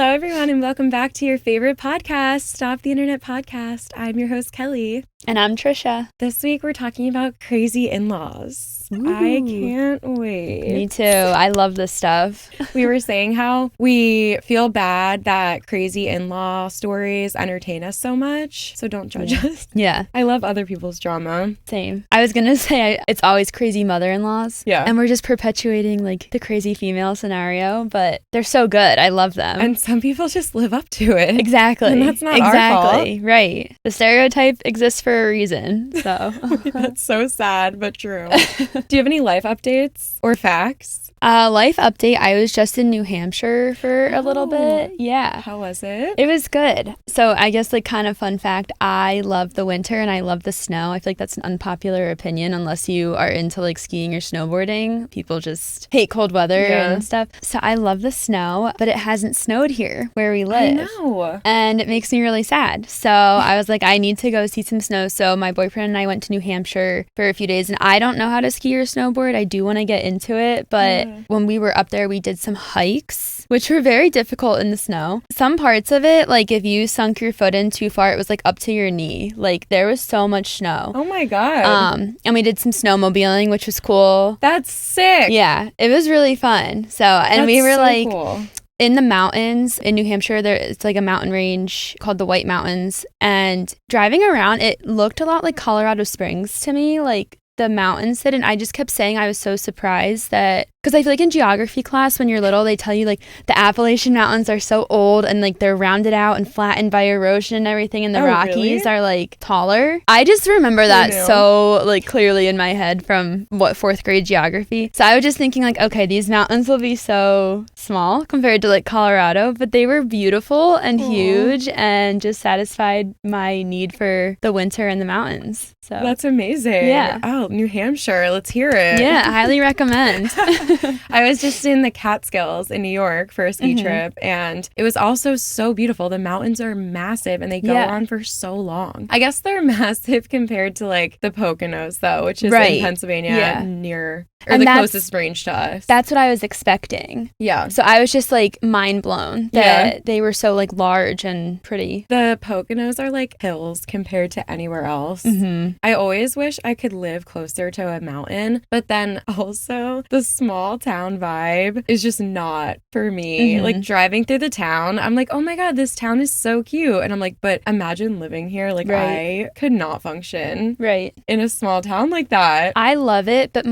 Hello, everyone, and welcome back to your favorite podcast, Stop the Internet Podcast. I'm your host, Kelly. And I'm Tricia. This week, we're talking about crazy in-laws. Ooh. I can't wait. Me too. I love this stuff. We were saying how we feel bad that crazy in-law stories entertain us so much, so don't judge us. Yeah. I love other people's drama. Same. I was going to say it's always crazy mother-in-laws. Yeah. And we're just perpetuating like the crazy female scenario, but they're so good. I love them. And some people just live up to it. Exactly. And that's not our fault. Right. The stereotype exists for a reason. So That's so sad, but true. Do you have any life updates or facts? Life update. I was just in New Hampshire for a little bit. Yeah. How was it? It was good. So I guess like kind of fun fact, I love the winter and I love the snow. I feel like that's an unpopular opinion unless you are into like skiing or snowboarding. People just hate cold weather and stuff. So I love the snow, but it hasn't snowed here where we live. I know. And it makes me really sad. So I was like, I need to go see some snow. So my boyfriend and I went to New Hampshire for a few days and I don't know how to ski or snowboard. I do want to get into it, but when we were up there, we did some hikes, which were very difficult in the snow. Some parts of it, like if you sunk your foot in too far, it was like up to your knee. Like there was so much snow. Oh my God. And we did some snowmobiling, which was cool. That's sick. Yeah, it was really fun. So, and That's we were so like cool. in the mountains in New Hampshire. It's like a mountain range called the White Mountains. And driving around, it looked a lot like Colorado Springs to me, like the mountains did. And I just kept saying I was so surprised that, because I feel like in geography class when you're little, they tell you like the Appalachian Mountains are so old and like they're rounded out and flattened by erosion and everything, and the Rockies are like taller. I just remember that so like clearly in my head from fourth grade geography. So I was just thinking like, okay, these mountains will be so small compared to like Colorado, but they were beautiful and huge and just satisfied my need for the winter in the mountains. So that's amazing. Yeah. Oh, New Hampshire. Let's hear it. Yeah, I highly recommend. I was just in the Catskills in New York for a ski trip, and it was also so beautiful. The mountains are massive and they go on for so long. I guess they're massive compared to like the Poconos though, which is in Pennsylvania near or the closest range to us. That's what I was expecting. Yeah. So I was just like mind blown that they were so like large and pretty. The Poconos are like hills compared to anywhere else. I always wish I could live closer to a mountain, but then also the small town vibe is just not for me. Like driving through the town, I'm like, oh my God, this town is so cute. And I'm like, but imagine living here. Like I could not function in a small town like that. I love it, but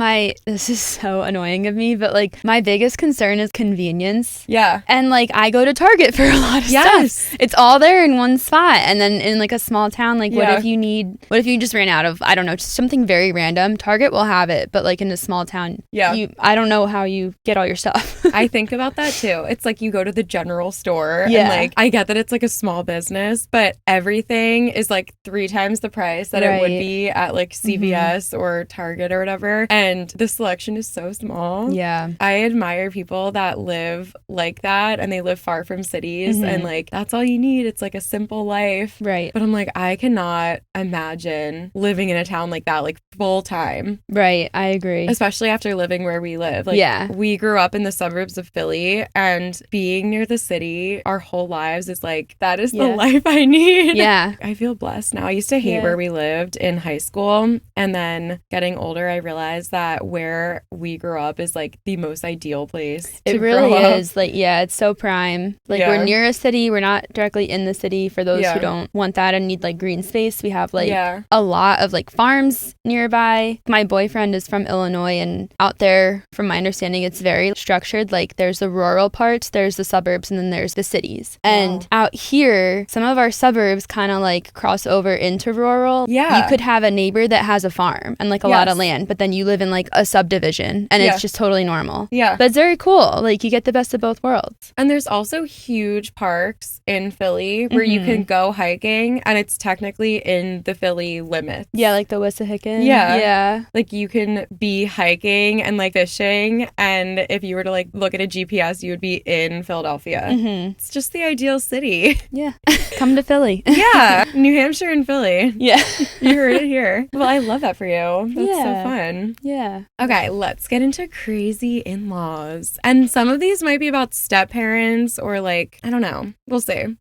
this is so annoying of me, but like my biggest concern is convenience. Yeah. And like I go to Target for a lot of stuff. It's all there in one spot. And then in like a small town, like what if you just ran out of, I don't know, just something very random? Target will have it, but like in a small town, I don't know how you get all your stuff. I think about that too. It's like you go to the general store and like I get that it's like a small business, but everything is like 3 times the price that it would be at like CVS or Target or whatever. And the selection is so small. Yeah. I admire people that live like that and they live far from cities and like that's all you need. It's like a simple life. Right. But I'm like, I cannot imagine living in a town like that, like full time. Right. I agree. Especially after living where we live. Like we grew up in the suburbs of Philly, and being near the city our whole lives is like, that is the life I need. Yeah. I feel blessed now. I used to hate where we lived in high school, and then getting older I realized that where we grew up is like the most ideal place to It really grow up. is. Like, it's so prime. Like we're near a city. We're not directly in the city for those who don't want that and need like green space. We have like a lot of like farms nearby. My boyfriend is from Illinois, and out there, from my understanding, it's very structured. Like there's the rural parts, there's the suburbs, and then there's the cities. And out here, some of our suburbs kind of like cross over into rural. Yeah. You could have a neighbor that has a farm and like a lot of land, but then you live in like a subdivision and it's just totally normal. Yeah. But it's very cool. Like you get the best of both worlds. And there's also huge parks in Philly where you can go hiking, and it's technically in the Philly limits. Yeah, like the Wissahickon. Yeah. Like you can be hiking and like fishing, and if you were to like look at a GPS, you would be in Philadelphia. Mm-hmm. It's just the ideal city. Yeah. Come to Philly. Yeah. New Hampshire and Philly. Yeah. You heard it here. Well, I love that for you. That's so Yeah. fun. Yeah. Okay, let's get into crazy in-laws. And some of these might be about step-parents or like, I don't know. We'll see.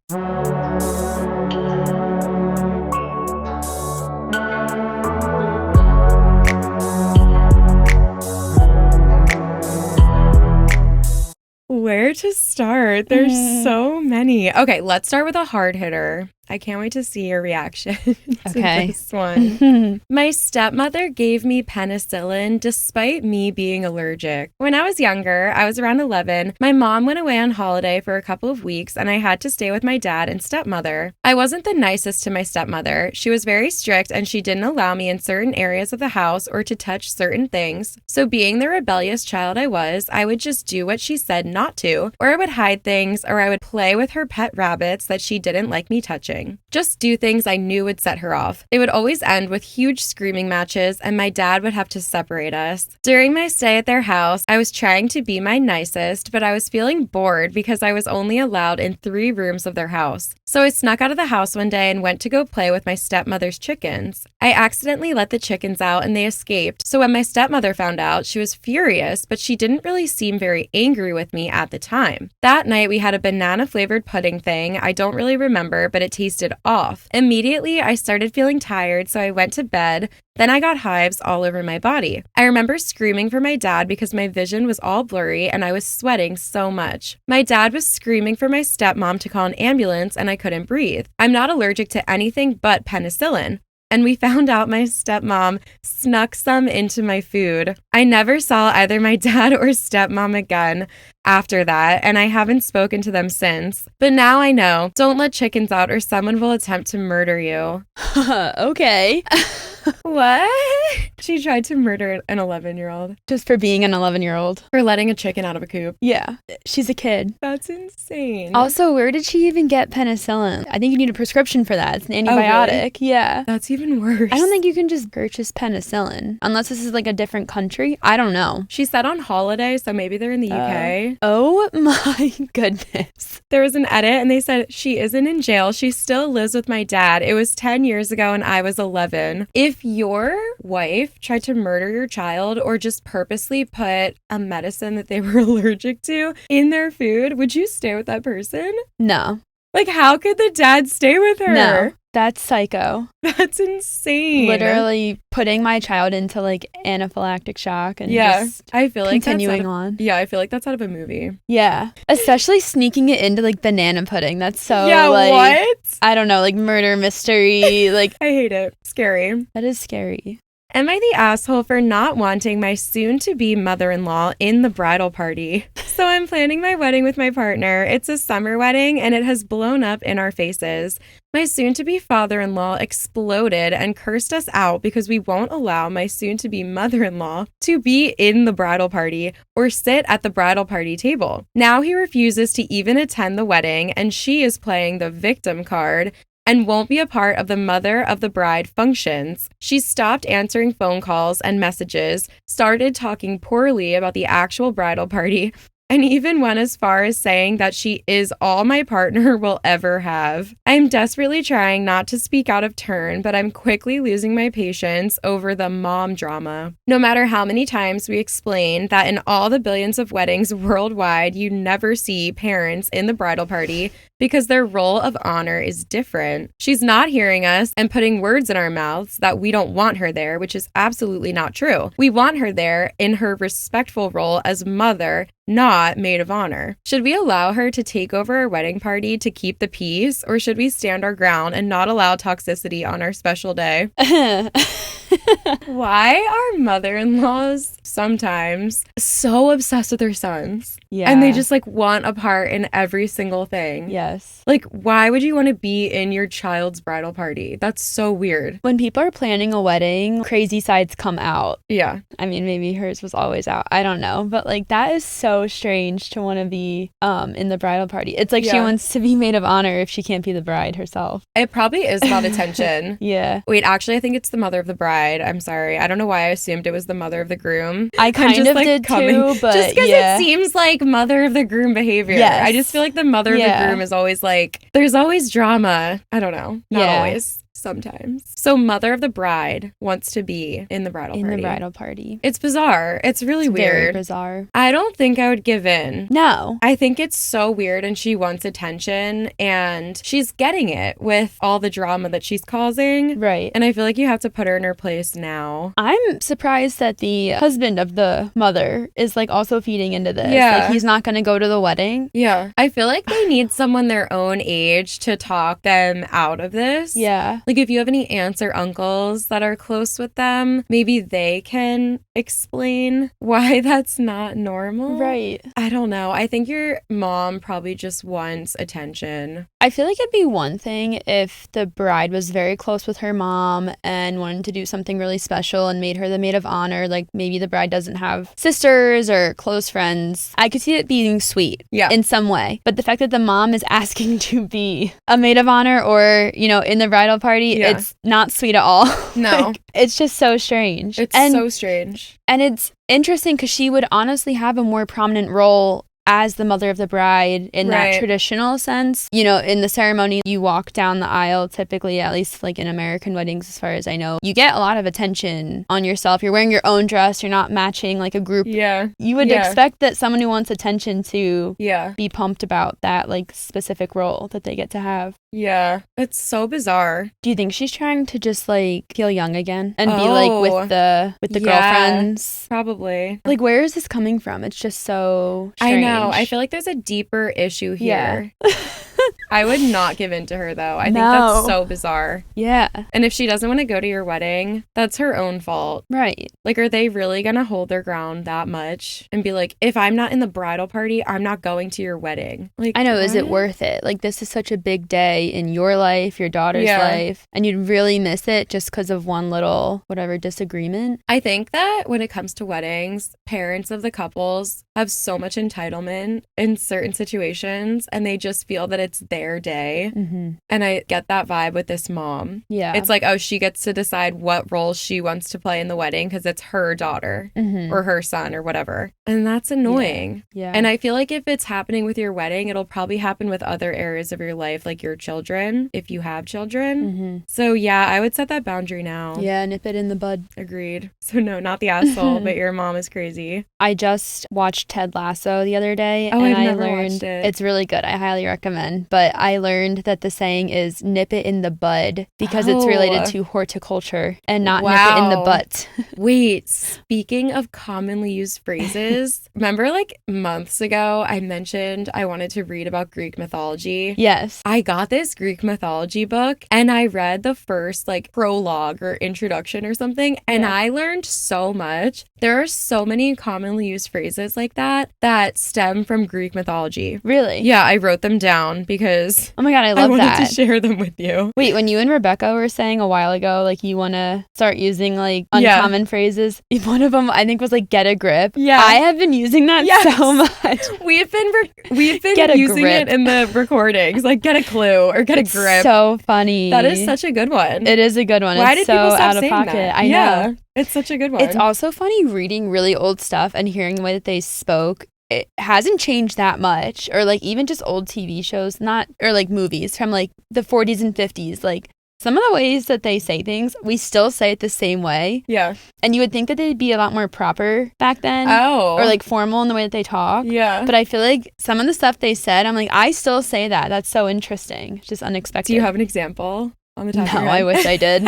Where to start? There's so many. Okay, let's start with a hard hitter. I can't wait to see your reaction to this one. My stepmother gave me penicillin despite me being allergic. When I was younger, I was around 11, my mom went away on holiday for a couple of weeks and I had to stay with my dad and stepmother. I wasn't the nicest to my stepmother. She was very strict and she didn't allow me in certain areas of the house or to touch certain things. So being the rebellious child I was, I would just do what she said not to, or I would hide things, or I would play with her pet rabbits that she didn't like me touching. Just do things I knew would set her off. They would always end with huge screaming matches, and my dad would have to separate us. During my stay at their house, I was trying to be my nicest, but I was feeling bored because I was only allowed in 3 rooms of their house. So I snuck out of the house one day and went to go play with my stepmother's chickens. I accidentally let the chickens out and they escaped. So when my stepmother found out, she was furious, but she didn't really seem very angry with me at the time. That night, we had a banana-flavored pudding thing. I don't really remember, but it tasted off. Immediately, I started feeling tired, so I went to bed. Then I got hives all over my body. I remember screaming for my dad because my vision was all blurry and I was sweating so much. My dad was screaming for my stepmom to call an ambulance and I couldn't breathe. I'm not allergic to anything but penicillin. And we found out my stepmom snuck some into my food. I never saw either my dad or stepmom again after that, and I haven't spoken to them since. But now I know, don't let chickens out or someone will attempt to murder you. Okay. What? She tried to murder an 11-year-old. Just for being an 11-year-old. For letting a chicken out of a coop. Yeah. She's a kid. That's insane. Also, where did she even get penicillin? I think you need a prescription for that. It's an antibiotic. Oh, really? Yeah. That's even worse. I don't think you can just purchase penicillin. Unless this is like a different country. I don't know. She said on holiday, so maybe they're in the UK. Oh my goodness. There was an edit and they said, she isn't in jail. She still lives with my dad. It was 10 years ago and I was 11. If your wife tried to murder your child or just purposely put a medicine that they were allergic to in their food, would you stay with that person? No. Like, how could the dad stay with her? No. That's psycho. That's insane. Literally putting my child into like anaphylactic shock and just I feel like continuing on. Yeah, I feel like that's out of a movie. Yeah. Especially sneaking it into like banana pudding. That's so like what? I don't know, like murder mystery. Like I hate it. Scary. that is scary. Am I the asshole for not wanting my soon-to-be mother-in-law in the bridal party? So I'm planning my wedding with my partner. It's a summer wedding and it has blown up in our faces. My soon-to-be father-in-law exploded and cursed us out because we won't allow my soon-to-be mother-in-law to be in the bridal party or sit at the bridal party table. Now he refuses to even attend the wedding and she is playing the victim card and won't be a part of the mother of the bride functions. She stopped answering phone calls and messages, started talking poorly about the actual bridal party, and even went as far as saying that she is all my partner will ever have. I'm desperately trying not to speak out of turn, but I'm quickly losing my patience over the mom drama. No matter how many times we explain that in all the billions of weddings worldwide, you never see parents in the bridal party because their role of honor is different. She's not hearing us and putting words in our mouths that we don't want her there, which is absolutely not true. We want her there in her respectful role as mother, not maid of honor. Should we allow her to take over our wedding party to keep the peace, or should we stand our ground and not allow toxicity on our special day? Why are mother-in-laws sometimes so obsessed with their sons? Yeah. And they just like want a part in every single thing. Yes. Like, why would you want to be in your child's bridal party? That's so weird. When people are planning a wedding, crazy sides come out. Yeah. I mean, maybe hers was always out. I don't know. But like that is so so strange to want to be in the bridal party. It's like she wants to be maid of honor if she can't be the bride herself. It probably is about attention. Yeah. Wait, actually, I think it's the mother of the bride. I'm sorry. I don't know why I assumed it was the mother of the groom. I kind of did too, but just because it seems like mother of the groom behavior. Yes. I just feel like the mother of the groom is always like, there's always drama. I don't know. Not always. Sometimes. So mother of the bride wants to be in the bridal party. In the bridal party. It's bizarre. It's really weird. Very bizarre. I don't think I would give in. No. I think it's so weird and she wants attention and she's getting it with all the drama that she's causing. Right. And I feel like you have to put her in her place now. I'm surprised that the husband of the mother is like also feeding into this. Yeah. Like he's not going to go to the wedding. Yeah. I feel like they need someone their own age to talk them out of this. Yeah. Like if you have any aunts or uncles that are close with them, maybe they can explain why that's not normal. Right. I don't know. I think your mom probably just wants attention. I feel like it'd be one thing if the bride was very close with her mom and wanted to do something really special and made her the maid of honor. Like maybe the bride doesn't have sisters or close friends. I could see it being sweet in some way. But the fact that the mom is asking to be a maid of honor or, you know, in the bridal party, it's not sweet at all. No. Like, it's just so strange. It's so strange. And it's interesting because she would honestly have a more prominent role as the mother of the bride in that traditional sense. You know, in the ceremony, you walk down the aisle, typically, at least like in American weddings, as far as I know, you get a lot of attention on yourself. You're wearing your own dress. You're not matching like a group. Yeah. You would expect that someone who wants attention to be pumped about that like specific role that they get to have. Yeah. It's so bizarre. Do you think she's trying to just like feel young again and be like with the girlfriends? Probably. Like, where is this coming from? It's just so strange. I know. I feel like there's a deeper issue here. Yeah. I would not give in to her, though. I think that's so bizarre. Yeah. And if she doesn't want to go to your wedding, that's her own fault. Right. Like, are they really going to hold their ground that much and be like, if I'm not in the bridal party, I'm not going to your wedding? Like, I know. Is it worth it? Like, this is such a big day in your life, your daughter's life, and you'd really miss it just because of one little, whatever, disagreement? I think that when it comes to weddings, parents of the couples have so much entitlement in certain situations, and they just feel that it's their day. Mm-hmm. And I get that vibe with this mom. Yeah. It's like, oh, she gets to decide what role she wants to play in the wedding because it's her daughter or her son or whatever. And that's annoying. Yeah. And I feel like if it's happening with your wedding, it'll probably happen with other areas of your life, like your children, if you have children. Mm-hmm. So yeah, I would set that boundary now. Yeah, nip it in the bud. Agreed. So no, not the asshole, but your mom is crazy. I just watched Ted Lasso the other day. Oh, and I've I never learned watched it. It's really good. I highly recommend. But I learned that the saying is nip it in the bud because it's related to horticulture and not nip it in the butt. Wait, speaking of commonly used phrases, remember like months ago I mentioned I wanted to read about Greek mythology? Yes. I got this Greek mythology book and I read the first like prologue or introduction or something, and I learned so much. There are so many commonly used phrases like that stem from Greek mythology. Really? Yeah, I wrote them down because oh my God, I love that. I wanted to share them with you. Wait, when you and Rebecca were saying a while ago, like you want to start using like uncommon phrases, one of them I think was like get a grip. Yeah. I have been using that so much. We've been using it in the recordings, like get a clue or get a grip. So funny. That is such a good one. It is a good one. Why it's did so people stop out of saying pocket. that? I know. It's such a good one. It's also funny reading really old stuff and hearing the way that they spoke. It hasn't changed that much, or like even just old TV shows, or like movies from like the 40s and 50s. Like some of the ways that they say things, we still say it the same way. Yeah. And you would think that they'd be a lot more proper back then. Oh. Or like formal in the way that they talk. Yeah. But I feel like some of the stuff they said, I'm like, I still say that. That's so interesting. It's just unexpected. Do you have an example on the top of your head? No, I wish I did.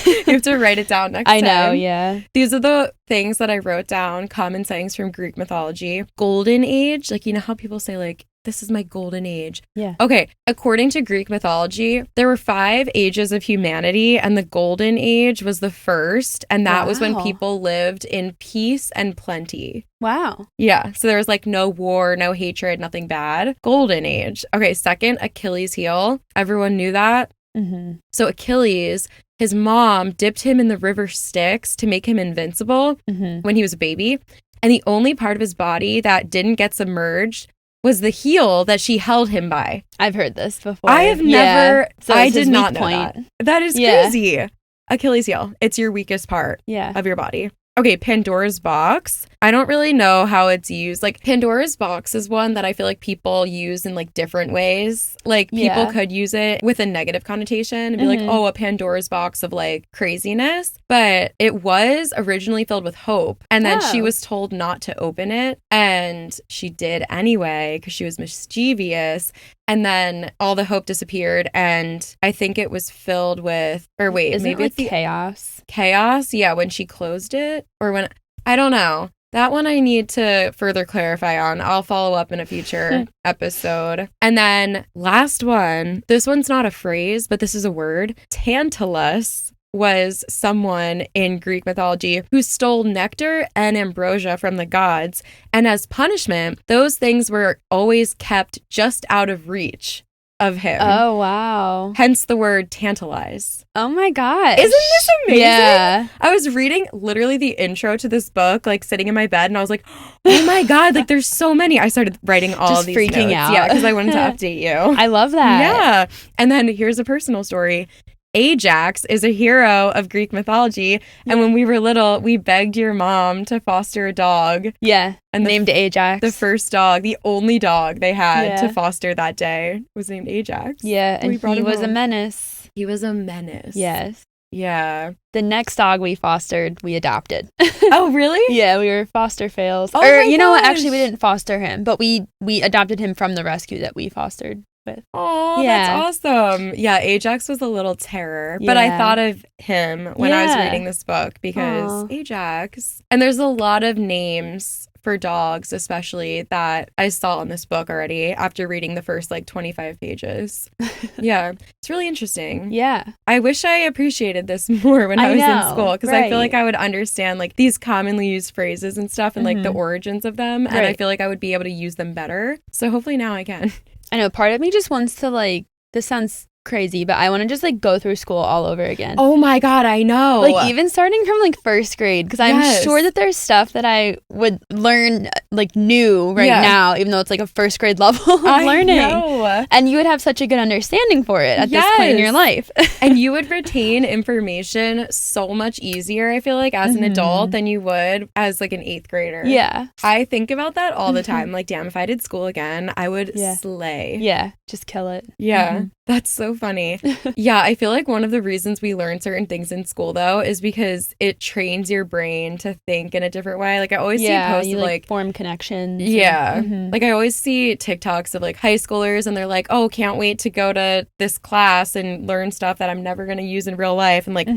You have to write it down next time. I know, yeah. These are the things that I wrote down, common sayings from Greek mythology. Golden age, like you know how people say like, this is my golden age. Yeah. Okay. According to Greek mythology, there were 5 ages of humanity, and the golden age was the first. And that was when people lived in peace and plenty. Wow. Yeah. So there was like no war, no hatred, nothing bad. Golden age. Okay. Second, Achilles' heel. Everyone knew that. Mm-hmm. So Achilles, his mom dipped him in the river Styx to make him invincible when he was a baby. And the only part of his body that didn't get submerged was the heel that she held him by. I've heard this before. I have never, So I it's his did not weak know point. that. That is crazy. Achilles heel. It's your weakest part of your body. Okay, Pandora's box. I don't really know how it's used. Like, Pandora's box is one that I feel like people use in like different ways. Like, people could use it with a negative connotation and be like, oh, a Pandora's box of like craziness. But it was originally filled with hope. And then she was told not to open it. And she did anyway because she was mischievous. And then all the hope disappeared. And I think it was filled with, or wait, Isn't maybe it like it's chaos. Chaos. Yeah, when she closed it or when, I don't know. That one I need to further clarify on. I'll follow up in a future episode. And then last one, this one's not a phrase, but this is a word. Tantalus was someone in Greek mythology who stole nectar and ambrosia from the gods. And as punishment, those things were always kept just out of reach of him. Oh, wow. Hence the word tantalize. Oh my gosh. Isn't this amazing? Yeah. I was reading literally the intro to this book, like sitting in my bed, and I was like, oh my God, like there's so many. I started writing all Just these freaking notes. out. Yeah, because I wanted to update you. I love that. Yeah. And then here's a personal story. Ajax is a hero of Greek mythology. And when we were little, we begged your mom to foster a dog. Yeah. And named Ajax. The first dog, the only dog they had to foster that day was named Ajax. Yeah. And he was home. a menace. He was a menace. Yes. Yeah. The next dog we fostered, we adopted. Oh, really? Yeah, we were foster fails. Oh or my you know what? gosh. Actually, we didn't foster him, but we adopted him from the rescue that we fostered with. Oh, that's awesome. Yeah, Ajax was a little terror, but I thought of him when I was reading this book because Ajax. And there's a lot of names for dogs, especially that I saw in this book already after reading the first like 25 pages. Yeah, it's really interesting. Yeah. I wish I appreciated this more when I was in school because I feel like I would understand like these commonly used phrases and stuff and like the origins of them. And I feel like I would be able to use them better. So hopefully now I can. I know part of me just wants to like, this sounds crazy, but I want to just like go through school all over again. Oh my God, I know. Like even starting from like first grade, because I'm sure that there's stuff that I would learn like new now, even though it's like a first grade level of learning. I know. And you would have such a good understanding for it at this point in your life. And you would retain information so much easier, I feel like, as an adult than you would as like an 8th grader. Yeah. I think about that all the time. Like, damn, if I did school again, I would slay. Yeah. Just kill it. Yeah. That's so funny. Yeah, I feel like one of the reasons we learn certain things in school, though, is because it trains your brain to think in a different way. Like, I always see posts you, of, like, form connections. Yeah. And, Like, I always see TikToks of, like, high schoolers, and they're like, oh, can't wait to go to this class and learn stuff that I'm never going to use in real life. And, like,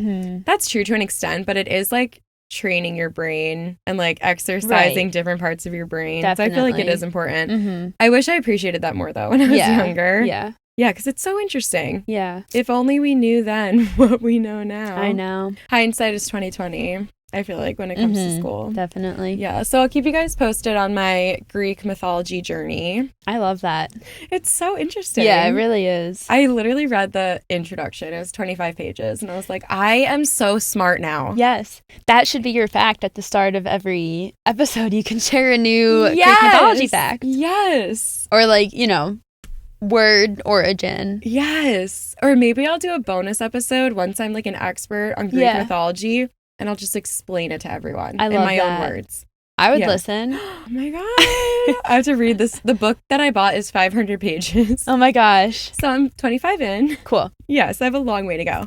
that's true to an extent, but it is, like, training your brain and like exercising different parts of your brain. Definitely. So I feel like it is important. I wish I appreciated that more though when I was younger. Yeah. Yeah, because it's so interesting. Yeah. If only we knew then what we know now. I know. Hindsight is 2020. I feel like when it comes to school. Definitely. Yeah. So I'll keep you guys posted on my Greek mythology journey. I love that. It's so interesting. Yeah, it really is. I literally read the introduction. It was 25 pages. And I was like, I am so smart now. Yes. That should be your fact at the start of every episode. You can share a new Greek mythology fact. Yes. Or like, you know, word origin. Yes. Or maybe I'll do a bonus episode once I'm like an expert on Greek mythology. And I'll just explain it to everyone in my own words. I would listen. Oh my God. I have to read this. The book that I bought is 500 pages. Oh my gosh. So I'm 25 in. Cool. Yes, I have a long way to go.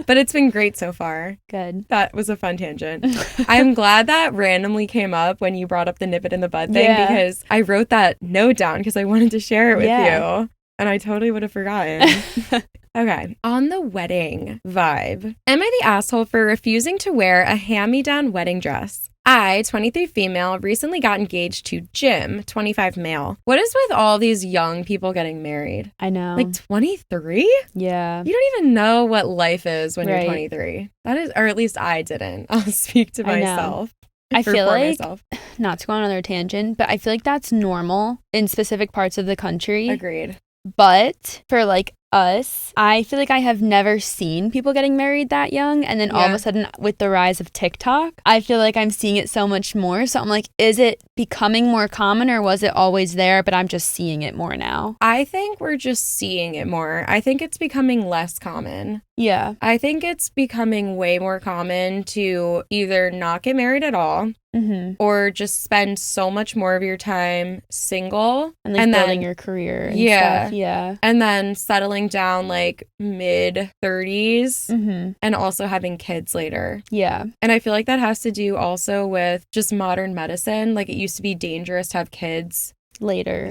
But it's been great so far. Good. That was a fun tangent. I'm glad that randomly came up when you brought up the nip it in the bud thing because I wrote that note down because I wanted to share it with you. And I totally would have forgotten. Okay. On the wedding vibe. Am I the asshole for refusing to wear a hand-me-down wedding dress? I, 23 female, recently got engaged to Jim, 25 male. What is with all these young people getting married? I know. Like 23? Yeah. You don't even know what life is when you're 23. That is, or at least I didn't. I'll speak to myself. I feel like, not to go on another tangent, but I feel like that's normal in specific parts of the country. Agreed. But for like us, I feel like I have never seen people getting married that young. And then all of a sudden, with the rise of TikTok, I feel like I'm seeing it so much more. So I'm like, is it becoming more common or was it always there, but I'm just seeing it more now? I think we're just seeing it more. I think it's becoming less common. Yeah. I think it's becoming way more common to either not get married at all or just spend so much more of your time single and like building your career and stuff. Yeah. And then settling down like mid 30s and also having kids later. Yeah. And I feel like that has to do also with just modern medicine. Like it used to be dangerous to have kids later.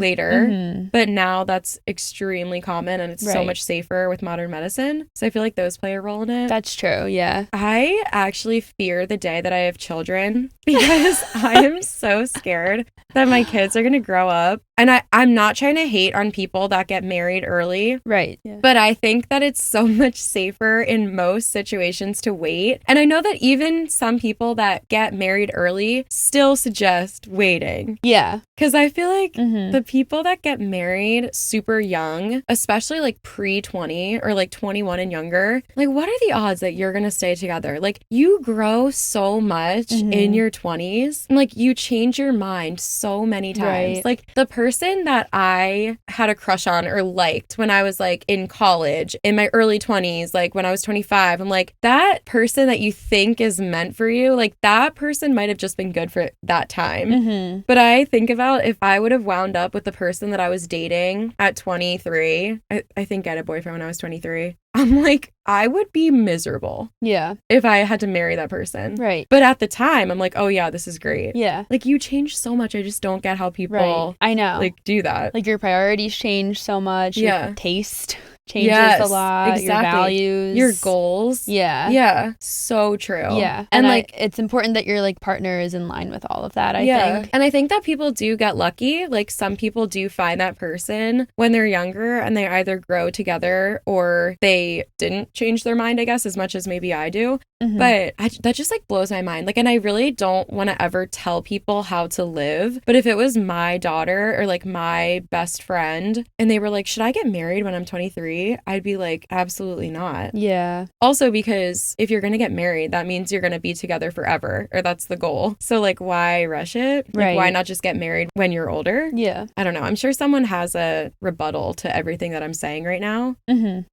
But now that's extremely common and it's so much safer with modern medicine. So I feel like those play a role in it. That's true. Yeah. I actually fear the day that I have children because I am so scared that my kids are going to grow up. And I'm not trying to hate on people that get married early. Right. Yeah. But I think that it's so much safer in most situations to wait. And I know that even some people that get married early still suggest waiting. Yeah. Because I feel like the people that get married super young, especially like pre-20 or like 21 and younger, like what are the odds that you're going to stay together? Like you grow so much in your 20s and like you change your mind so many times. Right. Like the person that I had a crush on or liked when I was like in college, in my early 20s, like when I was 25, I'm like, that person that you think is meant for you, like that person might have just been good for that time. But I think about if I would have wound up with the person that I was dating at 23, I think I had a boyfriend when I was 23. I'm like, I would be miserable. Yeah. If I had to marry that person. Right. But at the time, I'm like, oh yeah, this is great. Yeah. Like you change so much. I just don't get how people I know. like do that. Like your priorities change so much. Yeah. Your taste changes a lot. Exactly. Your values. Your goals. Yeah. Yeah. So true. Yeah. And like it's important that your like partner is in line with all of that, I think. And I think that people do get lucky. Like some people do find that person when they're younger and they either grow together or they didn't change their mind, I guess, as much as maybe I do. But that just like blows my mind. Like, and I really don't want to ever tell people how to live. But if it was my daughter or like my best friend and they were like, should I get married when I'm 23? I'd be like, absolutely not. Yeah. Also, because if you're going to get married, that means you're going to be together forever, or that's the goal. So like, why rush it? Like, Right. Why not just get married when you're older? Yeah. I don't know. I'm sure someone has a rebuttal to everything that I'm saying right now.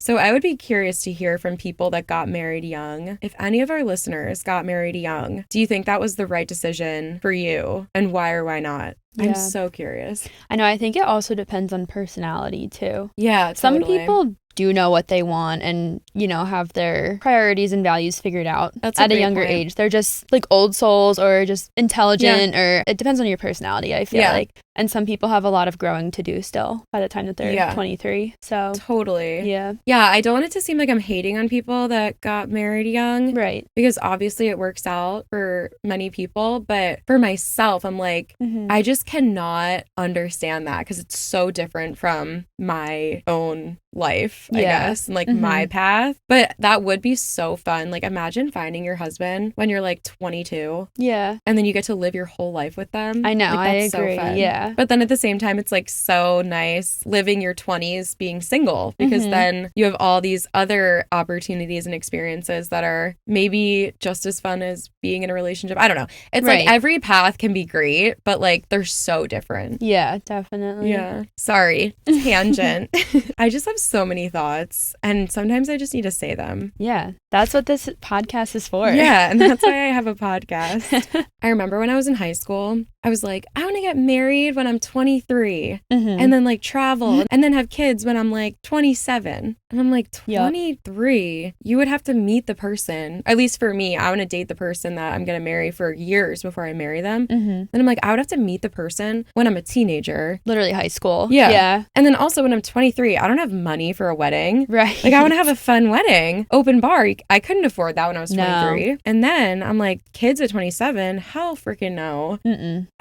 So I would be curious to hear from people that got married young. If any of our listeners got married young, do you think that was the right decision for you? And why or why not? Yeah. I'm so curious. I know. I think it also depends on personality too. Yeah, Some totally. people do know what they want and, you know, have their priorities and values figured out That's at a great younger point. age. They're just like old souls or just intelligent or it depends on your personality, I feel like. And some people have a lot of growing to do still by the time that they're 23. So totally. Yeah. Yeah, I don't want it to seem like I'm hating on people that got married young. Right. Because obviously it works out for many people. But for myself, I'm like, I just cannot understand that because it's so different from my own life, I guess, and like my path. But that would be so fun. Like imagine finding your husband when you're like 22. Yeah. And then you get to live your whole life with them. I know. Like, I that's agree. So fun. Yeah. But then at the same time, it's like so nice living your 20s being single because then you have all these other opportunities and experiences that are maybe just as fun as being in a relationship. I don't know. It's like every path can be great, but like they're so different. Yeah, definitely. Yeah. Sorry. Tangent. I just have so many thoughts and sometimes I just need to say them. Yeah. That's what this podcast is for. Yeah. And that's why I have a podcast. I remember when I was in high school, I was like, I want to get married when I'm 23 and then like travel and then have kids when I'm like 27. And I'm like, 23? You would have to meet the person. At least for me, I want to date the person that I'm going to marry for years before I marry them. And I'm like, I would have to meet the person when I'm a teenager. Literally high school. Yeah. Yeah. And then also when I'm 23, I don't have money for a wedding. Right. Like I want to have a fun wedding. Open bar. I couldn't afford that when I was 23. No. And then I'm like, kids at 27, hell freaking no.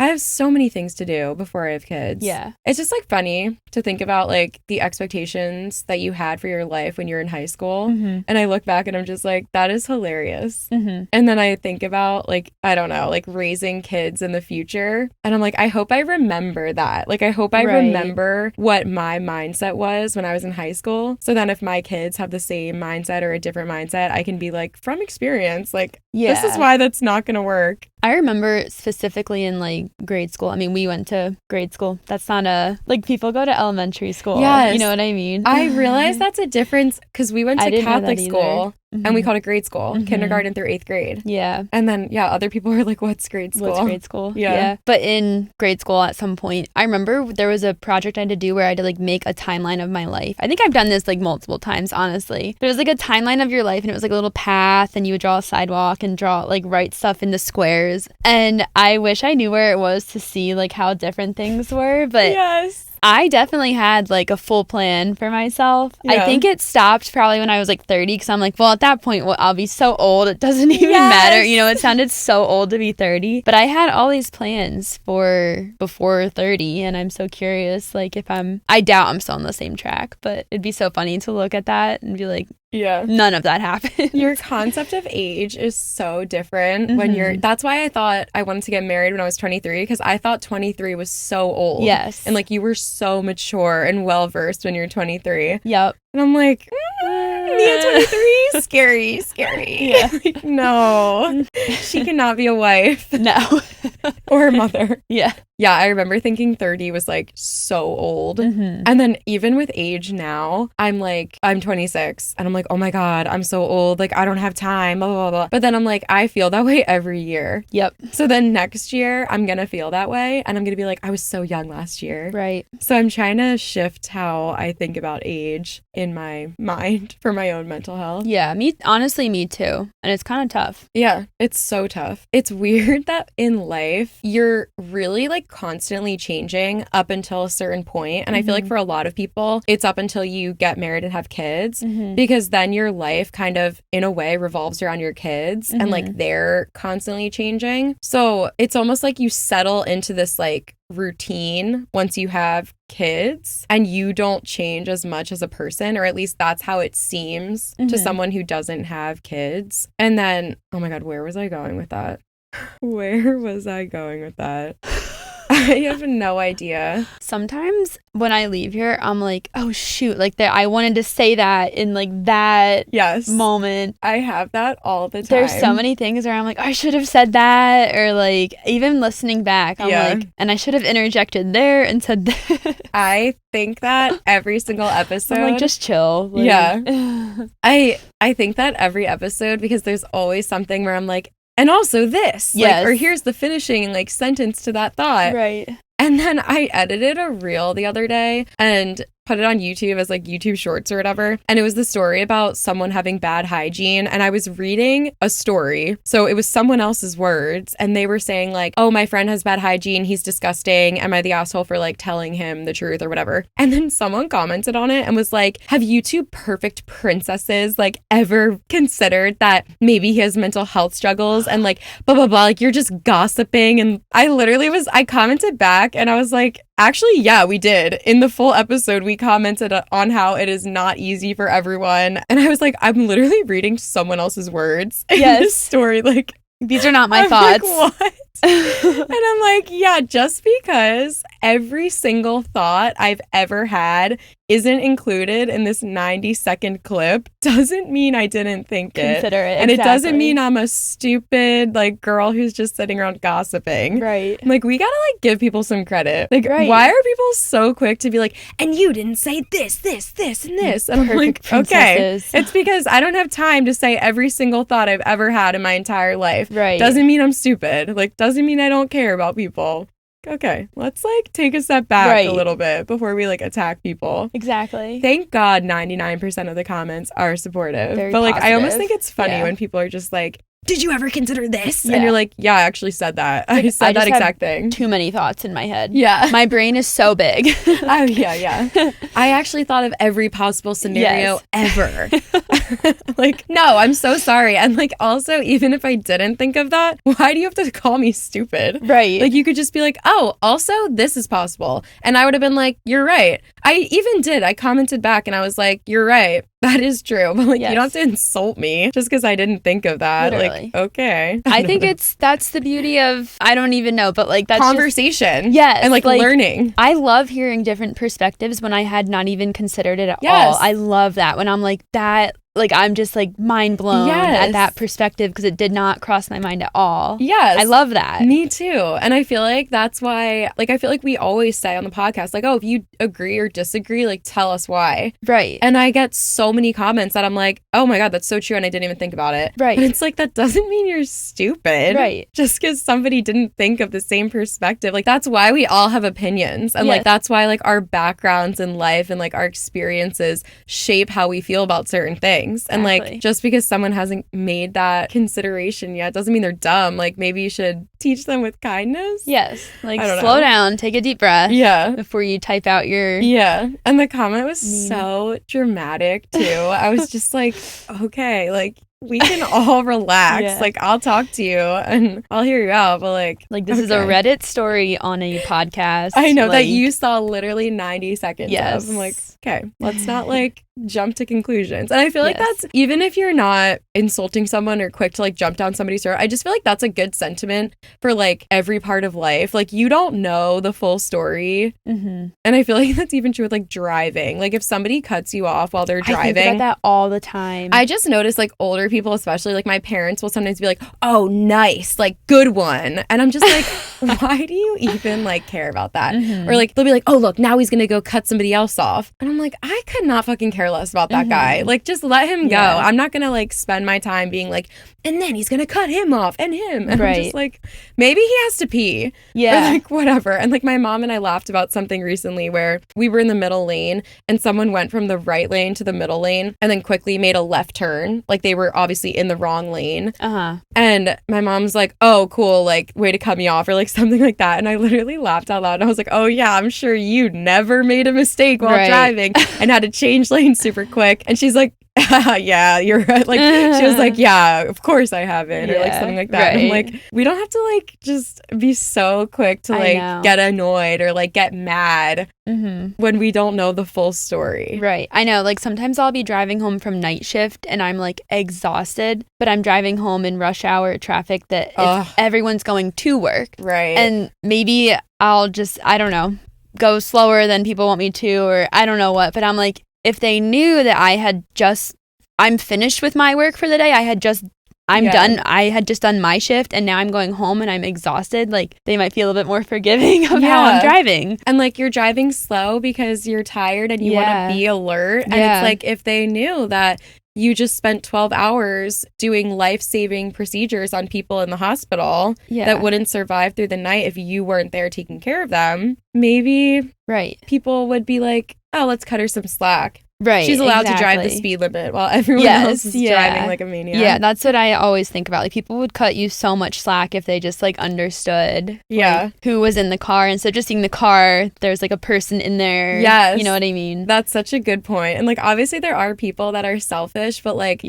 I have so many things to do before I have kids. Yeah. It's just like funny to think about like the expectations that you had for your life when you were in high school. And I look back and I'm just like, that is hilarious. And then I think about like, I don't know, like raising kids in the future. And I'm like, I hope I remember that. Like, I hope I remember what my mindset was when I was in high school. So then if my kids have the same mindset or a different mindset, I can be like, from experience, like, this is why that's not going to work. I remember specifically in like grade school. I mean, we went to grade school. That's not like people go to elementary school. Yes. You know what I mean? I realized that's a difference because we went to Catholic school. And we called it grade school, kindergarten through 8th grade. Yeah. And then, other people were like, what's grade school? What's grade school? Yeah. But in grade school at some point, I remember there was a project I had to do where I had to like make a timeline of my life. I think I've done this like multiple times, honestly. But it was like a timeline of your life and it was like a little path and you would draw a sidewalk and write stuff into squares. And I wish I knew where it was to see like how different things were. But I definitely had like a full plan for myself. I think it stopped probably when I was like 30 because I'm like, well, at that point, I'll be so old. It doesn't even matter. You know, it sounded so old to be 30. But I had all these plans for before 30 and I'm so curious like if I doubt I'm still on the same track, but it'd be so funny to look at that and be like, none of that happened. Your concept of age is so different when that's why I thought I wanted to get married when I was 23 because I thought 23 was so old. Yes. And like you were so mature and well versed when you're 23. Yep. And I'm like, me at 23? Scary. Yeah. Like, no. She cannot be a wife. No. Or a mother. Yeah. Yeah, I remember thinking 30 was like so old. And then even with age now, I'm like, I'm 26 and I'm like, oh my God, I'm so old. Like, I don't have time, blah, blah, blah. But then I'm like, I feel that way every year. Yep. So then next year, I'm going to feel that way. And I'm going to be like, I was so young last year. Right. So I'm trying to shift how I think about age in my mind for my own mental health. Yeah, honestly, me too. And it's kind of tough. Yeah, it's so tough. It's weird that in life, you're really like constantly changing up until a certain point. And I feel like for a lot of people, it's up until you get married and have kids because then your life kind of in a way revolves around your kids and like they're constantly changing. So it's almost like you settle into this like routine once you have kids and you don't change as much as a person, or at least that's how it seems to someone who doesn't have kids. And then, oh my God, where was I going with that? I have no idea. Sometimes when I leave here, I'm like, oh shoot, like I wanted to say that in like that moment. I have that all the time. There's so many things where I'm like, I should have said that, or like even listening back, I'm like, and I should have interjected there and said that. I think that every single episode. I'm like, just chill. Like, yeah. I think that every episode because there's always something where I'm like, and also this, like, or here's the finishing like sentence to that thought. Right. And then I edited a reel the other day and put it on YouTube as like YouTube shorts or whatever. And it was the story about someone having bad hygiene. And I was reading a story. So it was someone else's words. And they were saying like, oh, my friend has bad hygiene. He's disgusting. Am I the asshole for like telling him the truth or whatever? And then someone commented on it and was like, have you two perfect princesses like ever considered that maybe he has mental health struggles and like blah, blah, blah. Like you're just gossiping. And I commented back and I was like, actually, yeah, we did. In the full episode, we commented on how it is not easy for everyone. And I was like, I'm literally reading someone else's words in this story. Like, these are not my thoughts. Like, what? And I'm like, yeah, just because every single thought I've ever had isn't included in this 90-second clip doesn't mean I didn't think Consider it. And it doesn't mean I'm a stupid like girl who's just sitting around gossiping. Right. Like we gotta like give people some credit. Like why are people so quick to be like, and you didn't say this, and this? And I'm like, princesses. Okay. It's because I don't have time to say every single thought I've ever had in my entire life. Right. Doesn't mean I'm stupid. Like doesn't mean I don't care about people. Okay, let's like take a step back a little bit before we like attack people. Exactly. Thank God 99% of the comments are supportive. Very but like positive. I almost think it's funny when people are just like, did you ever consider this? And you're like, yeah, I actually said that. I said that exact thing. Too many thoughts in my head. Yeah. My brain is so big. Oh, yeah. I actually thought of every possible scenario ever. Like, no, I'm so sorry. And like, also, even if I didn't think of that, why do you have to call me stupid? Right. Like, you could just be like, oh, also, this is possible. And I would have been like, you're right. I commented back and I was like, you're right. That is true. But like, you don't have to insult me just because I didn't think of that. Literally. Like, okay. I think that's the beauty of, I don't even know, but like that's conversation. Yes. And like learning. I love hearing different perspectives when I had not even considered it at all. I love that when I'm like that. Like, I'm just like mind blown at that perspective because it did not cross my mind at all. Yes. I love that. Me too. And I feel like that's why, like, I feel like we always say on the podcast, like, oh, if you agree or disagree, like, tell us why. Right. And I get so many comments that I'm like, oh my God, that's so true. And I didn't even think about it. Right. And it's like, that doesn't mean you're stupid. Right. Just because somebody didn't think of the same perspective. Like, that's why we all have opinions. And like, that's why like our backgrounds in life and like our experiences shape how we feel about certain things. And like, just because someone hasn't made that consideration yet doesn't mean they're dumb. Like, maybe you should teach them with kindness. Yes. Like, slow down, take a deep breath. Yeah. Before you type out your... Yeah. And the comment was so dramatic too. I was just like, okay, like, we can all relax. Like, I'll talk to you and I'll hear you out, but like this is a Reddit story on a podcast. I know that you saw literally 90 seconds of. I'm like, okay, let's not like jump to conclusions. And I feel like that's, even if you're not insulting someone or quick to like jump down somebody's throat, I just feel like that's a good sentiment for like every part of life. Like, you don't know the full story. Mm-hmm. And I feel like that's even true with like driving. Like, if somebody cuts you off while they're driving. I think about that all the time. I just notice like older people, especially like my parents, will sometimes be like, oh, nice, like, good one. And I'm just like, why do you even like care about that? Mm-hmm. Or like, they'll be like, oh, look, now he's gonna go cut somebody else off. And I'm like, I could not fucking care less about that guy. Like, just let him go. I'm not gonna like spend my time being like, and then he's gonna cut him off and him. And I'm just like, maybe he has to pee. Yeah. Or like, whatever. And like, my mom and I laughed about something recently where we were in the middle lane and someone went from the right lane to the middle lane and then quickly made a left turn. Like, they were obviously in the wrong lane. And my mom's like, oh, cool, like, way to cut me off, or like something like that. And I literally laughed out loud. And I was like, oh yeah, I'm sure you never made a mistake while driving and had to change lanes super quick. And she's like, yeah, you're right. Like, she was like, yeah, of course I haven't, or like something like that. And I'm like, we don't have to like just be so quick to like get annoyed or like get mad when we don't know the full story. Right. I know. Like, sometimes I'll be driving home from night shift and I'm like exhausted, but I'm driving home in rush hour traffic that everyone's going to work. Right. And maybe I'll just, I don't know, go slower than people want me to, or I don't know what, but I'm like, if they knew that I'm finished with my work for the day, done. I had just done my shift and now I'm going home and I'm exhausted. Like, they might feel a bit more forgiving of how I'm driving. And like, you're driving slow because you're tired and you want to be alert. And it's like, if they knew that you just spent 12 hours doing life-saving procedures on people in the hospital that wouldn't survive through the night if you weren't there taking care of them, maybe people would be like, oh, let's cut her some slack. Right. She's allowed to drive the speed limit while everyone else is driving like a maniac. Yeah, that's what I always think about. Like, people would cut you so much slack if they just like understood like, who was in the car. Instead of just seeing the car, there's like a person in there. Yes. You know what I mean? That's such a good point. And like, obviously there are people that are selfish, but like,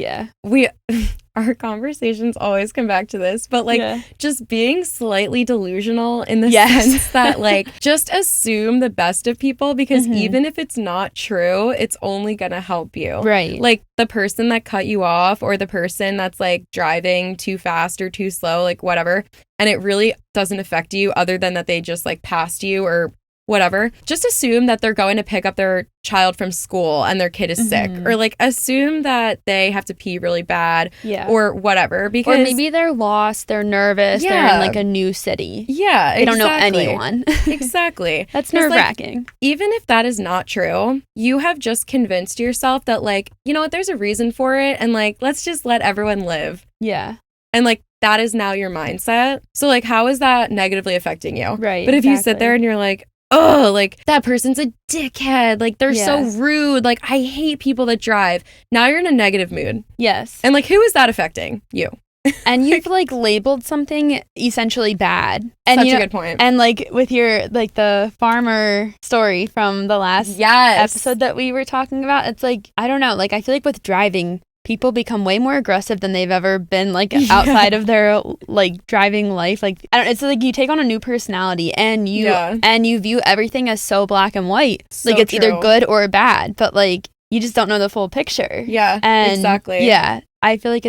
our conversations always come back to this, but like just being slightly delusional in the sense that like, just assume the best of people, because even if it's not true, it's only gonna help you. Right. Like, the person that cut you off, or the person that's like driving too fast or too slow, like whatever, and it really doesn't affect you other than that they just like passed you or whatever, just assume that they're going to pick up their child from school and their kid is sick, or like assume that they have to pee really bad or whatever, because or maybe they're lost, they're nervous, they're in like a new city, they don't know anyone. Exactly. That's nerve-wracking. Like, even if that is not true, you have just convinced yourself that like, you know what, there's a reason for it, and like, let's just let everyone live. And like, that is now your mindset. So like, how is that negatively affecting you? Right. But if you sit there and you're like, oh, like, that person's a dickhead, like, they're so rude, like, I hate people that drive. Now you're in a negative mood. Yes. And like, who is that affecting? You. And you've like labeled something essentially bad. And such a good point. And like, with your like the farmer story from the last episode that we were talking about, it's like, I don't know, like, I feel like with driving, people become way more aggressive than they've ever been, like, outside of their, like, driving life. Like, I don't, it's like you take on a new personality, and you view everything as so black and white. So like, it's true. either good or bad, but, like, you just don't know the full picture. Yeah, and exactly. Yeah, I feel like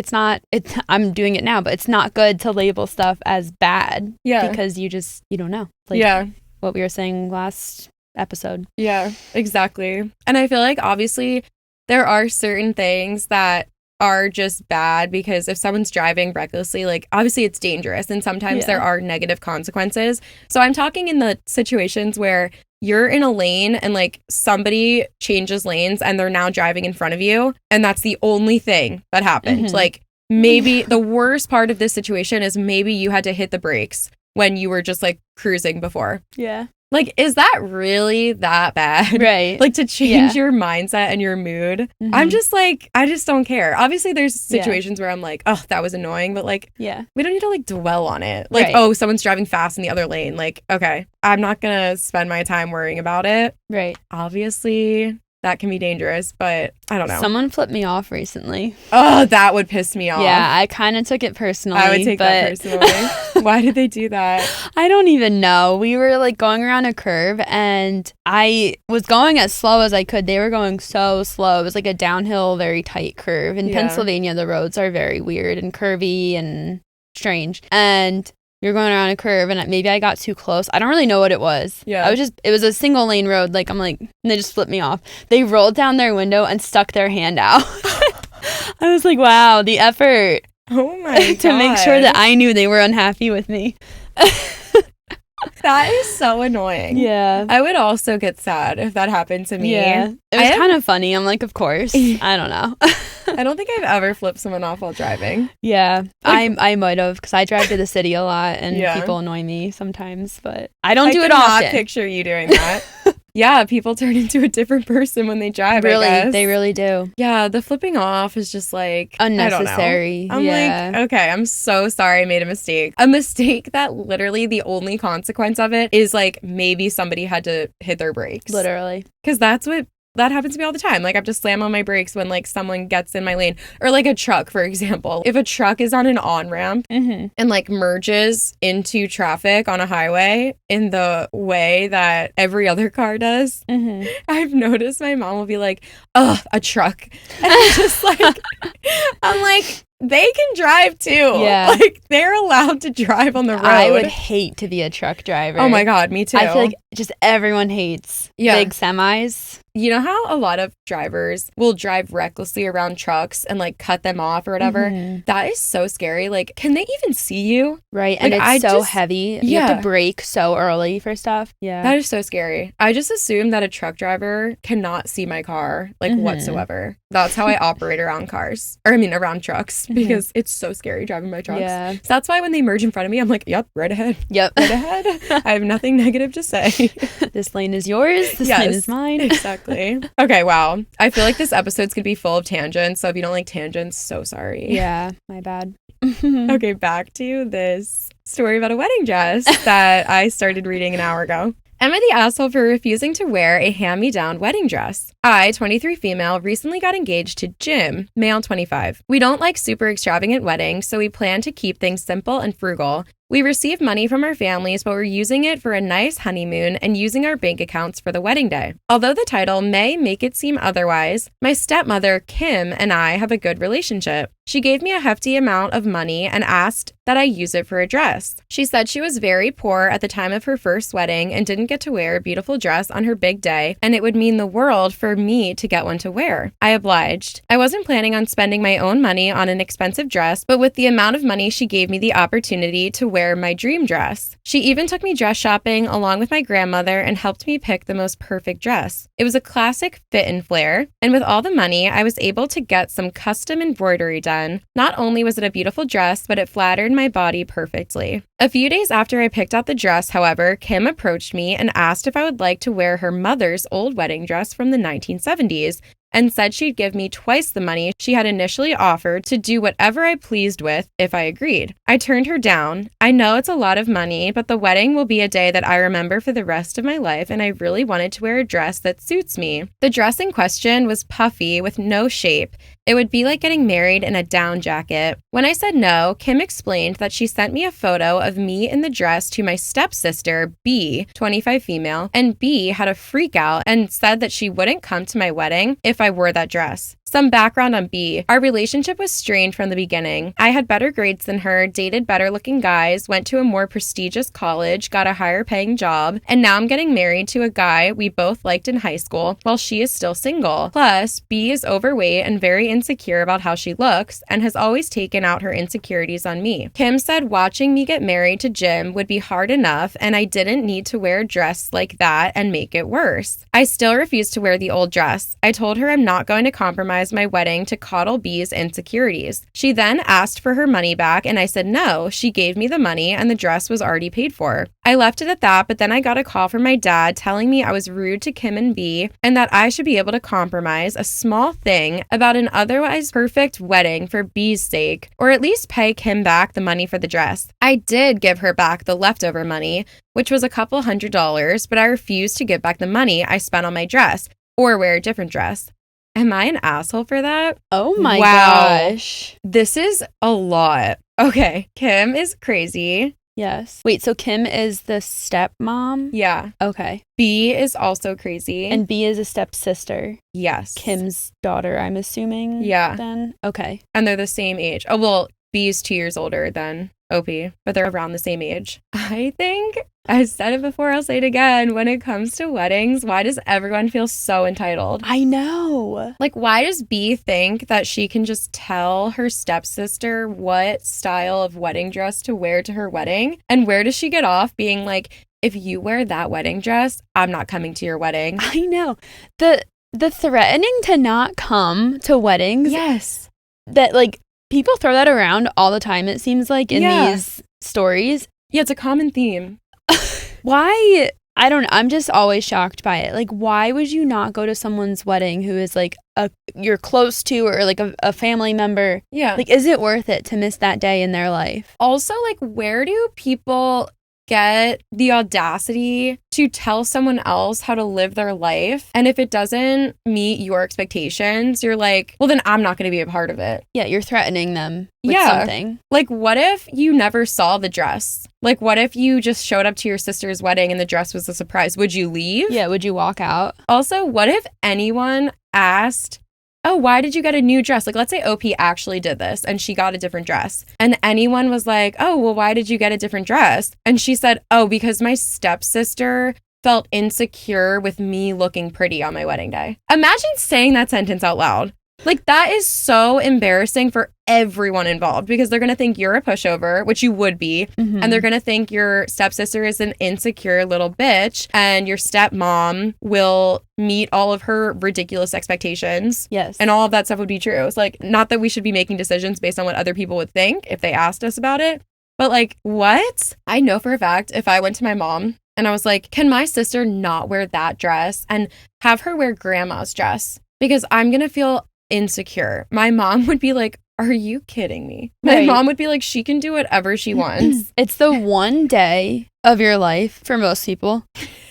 I'm doing it now, but it's not good to label stuff as bad. Yeah. Because you don't know. Like, what we were saying last episode. Yeah, exactly. And I feel like, obviously, there are certain things that are just bad, because if someone's driving recklessly, like, obviously it's dangerous, and sometimes there are negative consequences. So I'm talking in the situations where you're in a lane and, like, somebody changes lanes and they're now driving in front of you, and that's the only thing that happened. Like, maybe the worst part of this situation is maybe you had to hit the brakes when you were just, like, cruising before. Yeah. Like, is that really that bad? Right. Like, to change your mindset and your mood? I'm just like, I just don't care. Obviously, there's situations where I'm like, oh, that was annoying. But, like, we don't need to, like, dwell on it. Like, oh, someone's driving fast in the other lane. Like, okay, I'm not going to spend my time worrying about it. Right. Obviously, that can be dangerous, but I don't know. Someone flipped me off recently. Oh, that would piss me off. Yeah, I kind of took it personally. I would take that personally. Why did they do that? I don't even know. We were, like, going around a curve, and I was going as slow as I could. They were going so slow. It was like a downhill, very tight curve. In Pennsylvania, the roads are very weird and curvy and strange. And we were going around a curve, and maybe I got too close. I don't really know what it was. Yeah. It was a single lane road. Like, I'm like, and they just flipped me off. They rolled down their window and stuck their hand out. I was like, wow, the effort. Oh my God. To make sure that I knew they were unhappy with me. That is so annoying. Yeah. I would also get sad if that happened to me. Yeah. It was kind of funny. I'm like, of course. I don't know. I don't think I've ever flipped someone off while driving. Yeah. I might have, because I drive to the city a lot, and people annoy me sometimes, but I don't do it often. I cannot picture you doing that. Yeah, people turn into a different person when they drive, really, I guess. They really do. Yeah, the flipping off is just, like, unnecessary. I'm like, okay, I'm so sorry I made a mistake. A mistake that literally the only consequence of it is, like, maybe somebody had to hit their brakes. Literally. Because that happens to me all the time. Like, I have to slam on my brakes when, like, someone gets in my lane. Or, like, a truck, for example. If a truck is on an on-ramp and, like, merges into traffic on a highway in the way that every other car does, I've noticed my mom will be like, ugh, a truck. And I'm just like, I'm like, they can drive too. Yeah. Like, they're allowed to drive on the road. I would hate to be a truck driver. Oh my God, me too. I feel like just everyone hates big semis. You know how a lot of drivers will drive recklessly around trucks and, like, cut them off or whatever? That is so scary. Like, can they even see you? Right. And it's so heavy. You have to brake so early for stuff. Yeah. That is so scary. I just assume that a truck driver cannot see my car, like, whatsoever. That's how I operate around cars. Or, I mean, around trucks. Because it's so scary driving by trucks. Yeah. So that's why when they merge in front of me, I'm like, yep, right ahead. Yep. Right ahead. I have nothing negative to say. This lane is yours. This lane is mine. Exactly. Okay, wow. I feel like this episode's gonna be full of tangents, so if you don't like tangents, so sorry. Yeah, my bad. Okay, back to this story about a wedding dress that I started reading an hour ago. Am I the asshole for refusing to wear a hand-me-down wedding dress? I, 23 female, recently got engaged to Jim, male 25. We don't like super extravagant weddings, so we plan to keep things simple and frugal. We receive money from our families, but we're using it for a nice honeymoon and using our bank accounts for the wedding day. Although the title may make it seem otherwise, my stepmother, Kim, and I have a good relationship. She gave me a hefty amount of money and asked that I use it for a dress. She said she was very poor at the time of her first wedding and didn't get to wear a beautiful dress on her big day, and it would mean the world for me to get one to wear. I obliged. I wasn't planning on spending my own money on an expensive dress, but with the amount of money, she gave me the opportunity to wear my dream dress. She even took me dress shopping along with my grandmother and helped me pick the most perfect dress. It was a classic fit and flare, and with all the money, I was able to get some custom embroidery done. Not only was it a beautiful dress, but it flattered my body perfectly. A few days after I picked out the dress, however, Kim approached me and asked if I would like to wear her mother's old wedding dress from the 1970s, and said she'd give me twice the money she had initially offered to do whatever I pleased with if I agreed. I turned her down. I know it's a lot of money, but the wedding will be a day that I remember for the rest of my life, and I really wanted to wear a dress that suits me. The dress in question was puffy with no shape. It would be like getting married in a down jacket. When I said no, Kim explained that she sent me a photo of me in the dress to my stepsister, B, 25 female, and B had a freak out and said that she wouldn't come to my wedding if I wore that dress. Some background on B. Our relationship was strained from the beginning. I had better grades than her, dated better looking guys, went to a more prestigious college, got a higher paying job, and now I'm getting married to a guy we both liked in high school while she is still single. Plus, B is overweight and very insecure about how she looks and has always taken out her insecurities on me. Kim said watching me get married to Jim would be hard enough and I didn't need to wear a dress like that and make it worse. I still refused to wear the old dress. I told her I'm not going to compromise my wedding to coddle B's insecurities. She then asked for her money back and I said no. She gave me the money and the dress was already paid for. I left it at that, but then I got a call from my dad telling me I was rude to Kim and B and that I should be able to compromise a small thing about an otherwise perfect wedding for B's sake, or at least pay Kim back the money for the dress. I did give her back the leftover money, which was a couple $100s, but I refused to give back the money I spent on my dress or wear a different dress. Am I an asshole for that? Oh my gosh. This is a lot. Okay, Kim is crazy. Yes. Wait, so Kim is the stepmom? Yeah. Okay. B is also crazy. And B is a stepsister. Yes. Kim's daughter, I'm assuming. Yeah. Then? Okay. And they're the same age. Oh, well, B is 2 years older than OP, but they're around the same age. I think, I said it before, I'll say it again, when it comes to weddings, why does everyone feel so entitled? I know. Like, why does B think that she can just tell her stepsister what style of wedding dress to wear to her wedding? And where does she get off being like, if you wear that wedding dress, I'm not coming to your wedding? I know. The threatening to not come to weddings. Yes. That, like, people throw that around all the time, it seems like, in these stories. Yeah, it's a common theme. Why? I don't know. I'm just always shocked by it. Like, why would you not go to someone's wedding who is, like, you're close to or, like, a family member? Yeah. Like, is it worth it to miss that day in their life? Also, like, where do people get the audacity to tell someone else how to live their life? And if it doesn't meet your expectations, you're like, well, then I'm not going to be a part of it. Yeah, you're threatening them with something. Like, what if you never saw the dress? Like, what if you just showed up to your sister's wedding and the dress was a surprise? Would you leave? Yeah, would you walk out? Also, what if anyone asked, oh, why did you get a new dress? Like, let's say OP actually did this and she got a different dress. And anyone was like, oh, well, why did you get a different dress? And she said, oh, because my stepsister felt insecure with me looking pretty on my wedding day. Imagine saying that sentence out loud. Like, that is so embarrassing for everyone involved because they're going to think you're a pushover, which you would be. Mm-hmm. And they're going to think your stepsister is an insecure little bitch and your stepmom will meet all of her ridiculous expectations. Yes. And all of that stuff would be true. It's like, not that we should be making decisions based on what other people would think if they asked us about it. But like, what? I know for a fact if I went to my mom and I was like, can my sister not wear that dress and have her wear grandma's dress? Because I'm going to feel insecure. My mom would be like, are you kidding me? My mom would be like, she can do whatever she wants. It's the one day of your life for most people.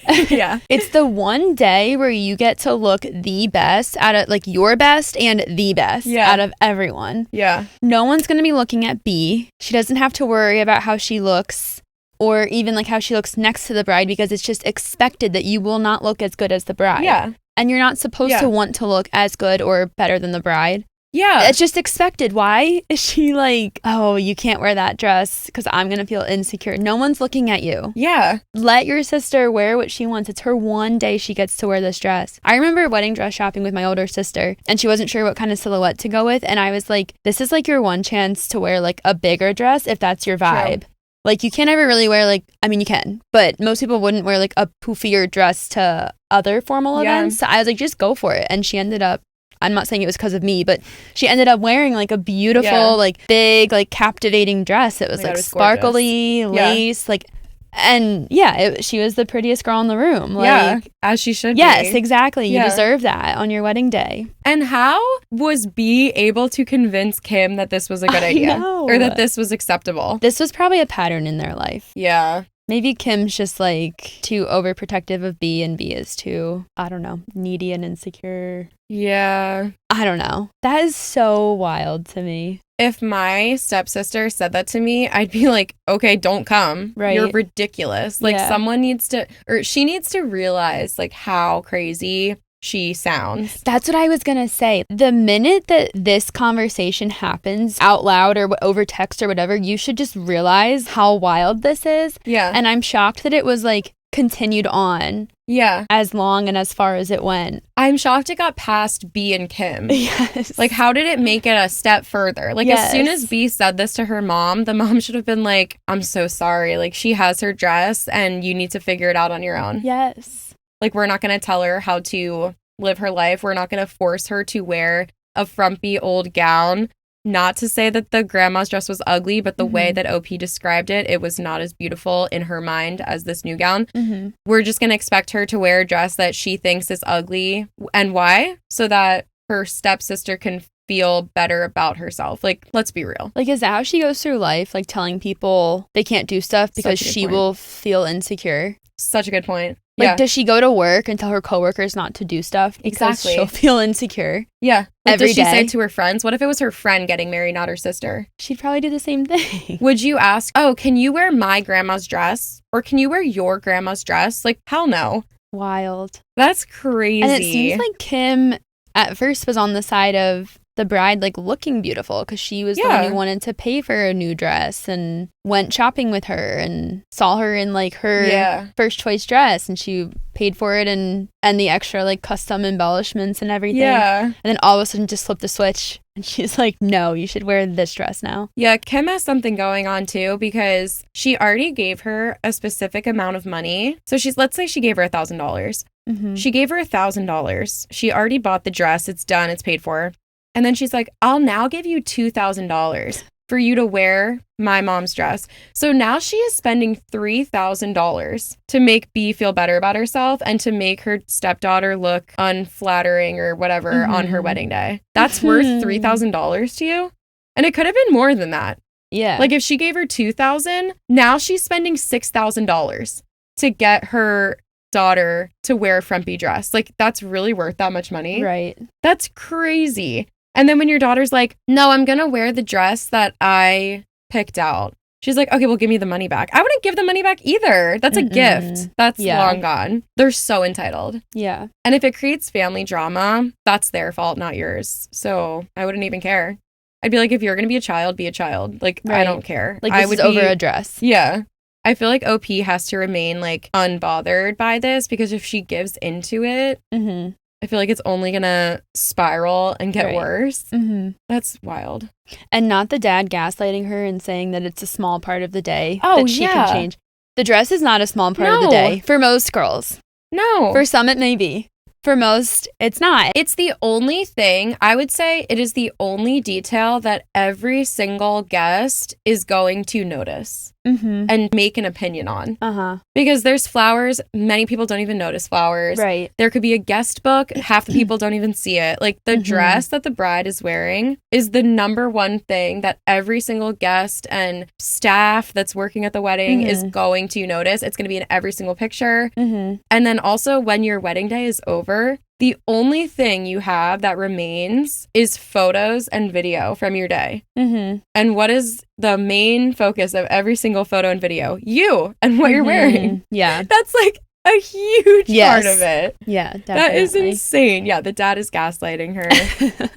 Yeah. It's the one day where you get to look the best out of, like, your best and the best out of everyone. Yeah. No one's going to be looking at B. She doesn't have to worry about how she looks or even like how she looks next to the bride because it's just expected that you will not look as good as the bride. Yeah. And you're not supposed to want to look as good or better than the bride. Yeah. It's just expected. Why is she like, oh, you can't wear that dress because I'm going to feel insecure? No one's looking at you. Yeah. Let your sister wear what she wants. It's her one day she gets to wear this dress. I remember wedding dress shopping with my older sister and she wasn't sure what kind of silhouette to go with. And I was like, this is like your one chance to wear like a bigger dress if that's your vibe. True. Like, you can't ever really wear, like, I mean, you can, but most people wouldn't wear, like, a poofier dress to other formal events. So I was like, just go for it. And she ended up, I'm not saying it was because of me, but she ended up wearing, like, a beautiful, like, big, like, captivating dress. It was, like, sparkly, lace. Like, And yeah, she was the prettiest girl in the room. Yeah, as she should be. Yes, exactly. You deserve that on your wedding day. And how was B able to convince Kim that this was a good idea? Or that this was acceptable? This was probably a pattern in their life. Yeah. Maybe Kim's just like too overprotective of B, and B is too, I don't know, needy and insecure. Yeah. I don't know. That is so wild to me. If my stepsister said that to me, I'd be like, okay, don't come. Right. You're ridiculous. Like someone needs to, or she needs to realize like how crazy she sounds. That's what I was going to say. The minute that this conversation happens out loud or over text or whatever, you should just realize how wild this is. Yeah. And I'm shocked that it was like continued on. Yeah. As long and as far as it went. I'm shocked it got past B and Kim. Yes. Like, how did it make it a step further? Like, as soon as B said this to her mom, the mom should have been like, I'm so sorry. Like, she has her dress and you need to figure it out on your own. Yes. Like, we're not going to tell her how to live her life. We're not going to force her to wear a frumpy old gown. Not to say that the grandma's dress was ugly, but the way that OP described it, it was not as beautiful in her mind as this new gown. We're just going to expect her to wear a dress that she thinks is ugly. And why? So that her stepsister can feel better about herself. Like, let's be real. Like, is that how she goes through life? Like, telling people they can't do stuff because she will feel insecure? Such a good point. Like, does she go to work and tell her coworkers not to do stuff because she'll feel insecure? Yeah. Like, every does she day say to her friends? What if it was her friend getting married, not her sister? She'd probably do the same thing. Would you ask, oh, can you wear my grandma's dress? Or can you wear your grandma's dress? Like, hell no. Wild. That's crazy. And it seems like Kim at first was on the side of the bride, like, looking beautiful because she was the one who wanted to pay for a new dress and went shopping with her and saw her in like her first choice dress, and she paid for it and the extra like custom embellishments and everything. And then all of a sudden just flipped the switch and she's like, no, you should wear this dress now. Yeah, Kim has something going on too, because she already gave her a specific amount of money. So let's say she gave her $1,000. She gave her $1,000. She already bought the dress. It's done. It's paid for. And then she's like, I'll now give you $2,000 for you to wear my mom's dress. So now she is spending $3,000 to make B feel better about herself and to make her stepdaughter look unflattering or whatever on her wedding day. That's worth $3,000 to you? And it could have been more than that. Yeah. Like, if she gave her $2,000, now she's spending $6,000 to get her daughter to wear a frumpy dress. Like, that's really worth that much money. Right. That's crazy. And then when your daughter's like, no, I'm going to wear the dress that I picked out. She's like, okay, well, give me the money back. I wouldn't give the money back either. That's a gift. That's long gone. They're so entitled. Yeah. And if it creates family drama, that's their fault, not yours. So I wouldn't even care. I'd be like, if you're going to be a child, be a child. Like, I don't care. Like, this is over a dress. Yeah. I feel like OP has to remain like unbothered by this, because if she gives into it, I feel like it's only going to spiral and get worse. That's wild. And not the dad gaslighting her and saying that it's a small part of the day that she can change. The dress is not a small part of the day for most girls. No. For some, it may be. For most, it's not. It's the only thing, I would say it is the only detail that every single guest is going to notice and make an opinion on. Because there's flowers, many people don't even notice flowers. Right. There could be a guest book, half the people don't even see it. Like, the dress that the bride is wearing is the number one thing that every single guest and staff that's working at the wedding is going to notice. It's going to be in every single picture. And then also, when your wedding day is over, the only thing you have that remains is photos and video from your day. And what is the main focus of every single photo and video? You and what you're wearing. Yeah. That's like a huge part of it. Yeah, definitely. That is insane. Yeah, the dad is gaslighting her.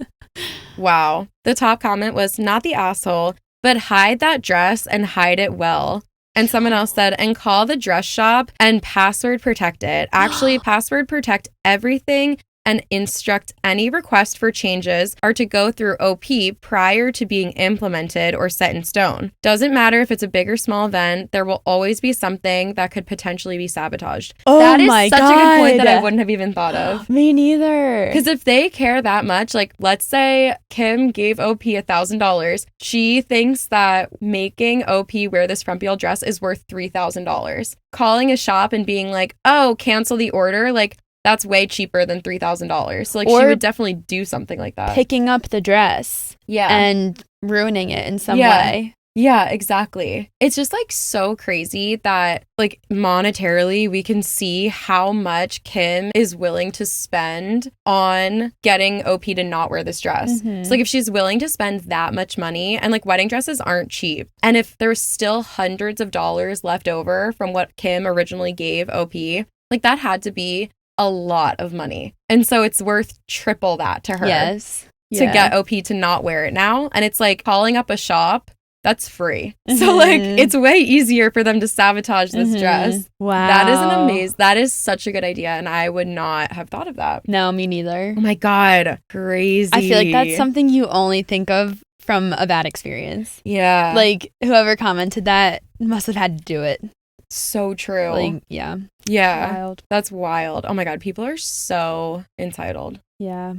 Wow. The top comment was, not the asshole, but hide that dress and hide it well. And someone else said, and call the dress shop and password protect it. Actually, password protect everything and instruct any request for changes are to go through OP prior to being implemented or set in stone. Doesn't matter if it's a big or small event, there will always be something that could potentially be sabotaged. Oh that is my such God. a good point that I wouldn't have even thought of. Me neither. Because if they care that much, like let's say Kim gave OP $1,000, she thinks that making OP wear this frumpy old dress is worth $3,000. Calling a shop and being like, oh, cancel the order, like that's way cheaper than $3,000. So like Or she would definitely do something like that. picking up the dress and ruining it in some way. Yeah, exactly. It's just like so crazy that like monetarily we can see how much Kim is willing to spend on getting OP to not wear this dress. So like if she's willing to spend that much money, and like wedding dresses aren't cheap, and if there's still hundreds of dollars left over from what Kim originally gave OP, like that had to be a lot of money. And so it's worth triple that to her. Yes. To get OP to not wear it now. And it's like calling up a shop, that's free. So like it's way easier for them to sabotage this dress. Wow. That is an amazing, that is such a good idea. And I would not have thought of that. No, me neither. Oh my God. Crazy. I feel like that's something you only think of from a bad experience. Yeah. Like whoever commented that must have had to do it. So true. Like, yeah. Yeah. Wild. That's wild. Oh my God. People are so entitled. Yeah.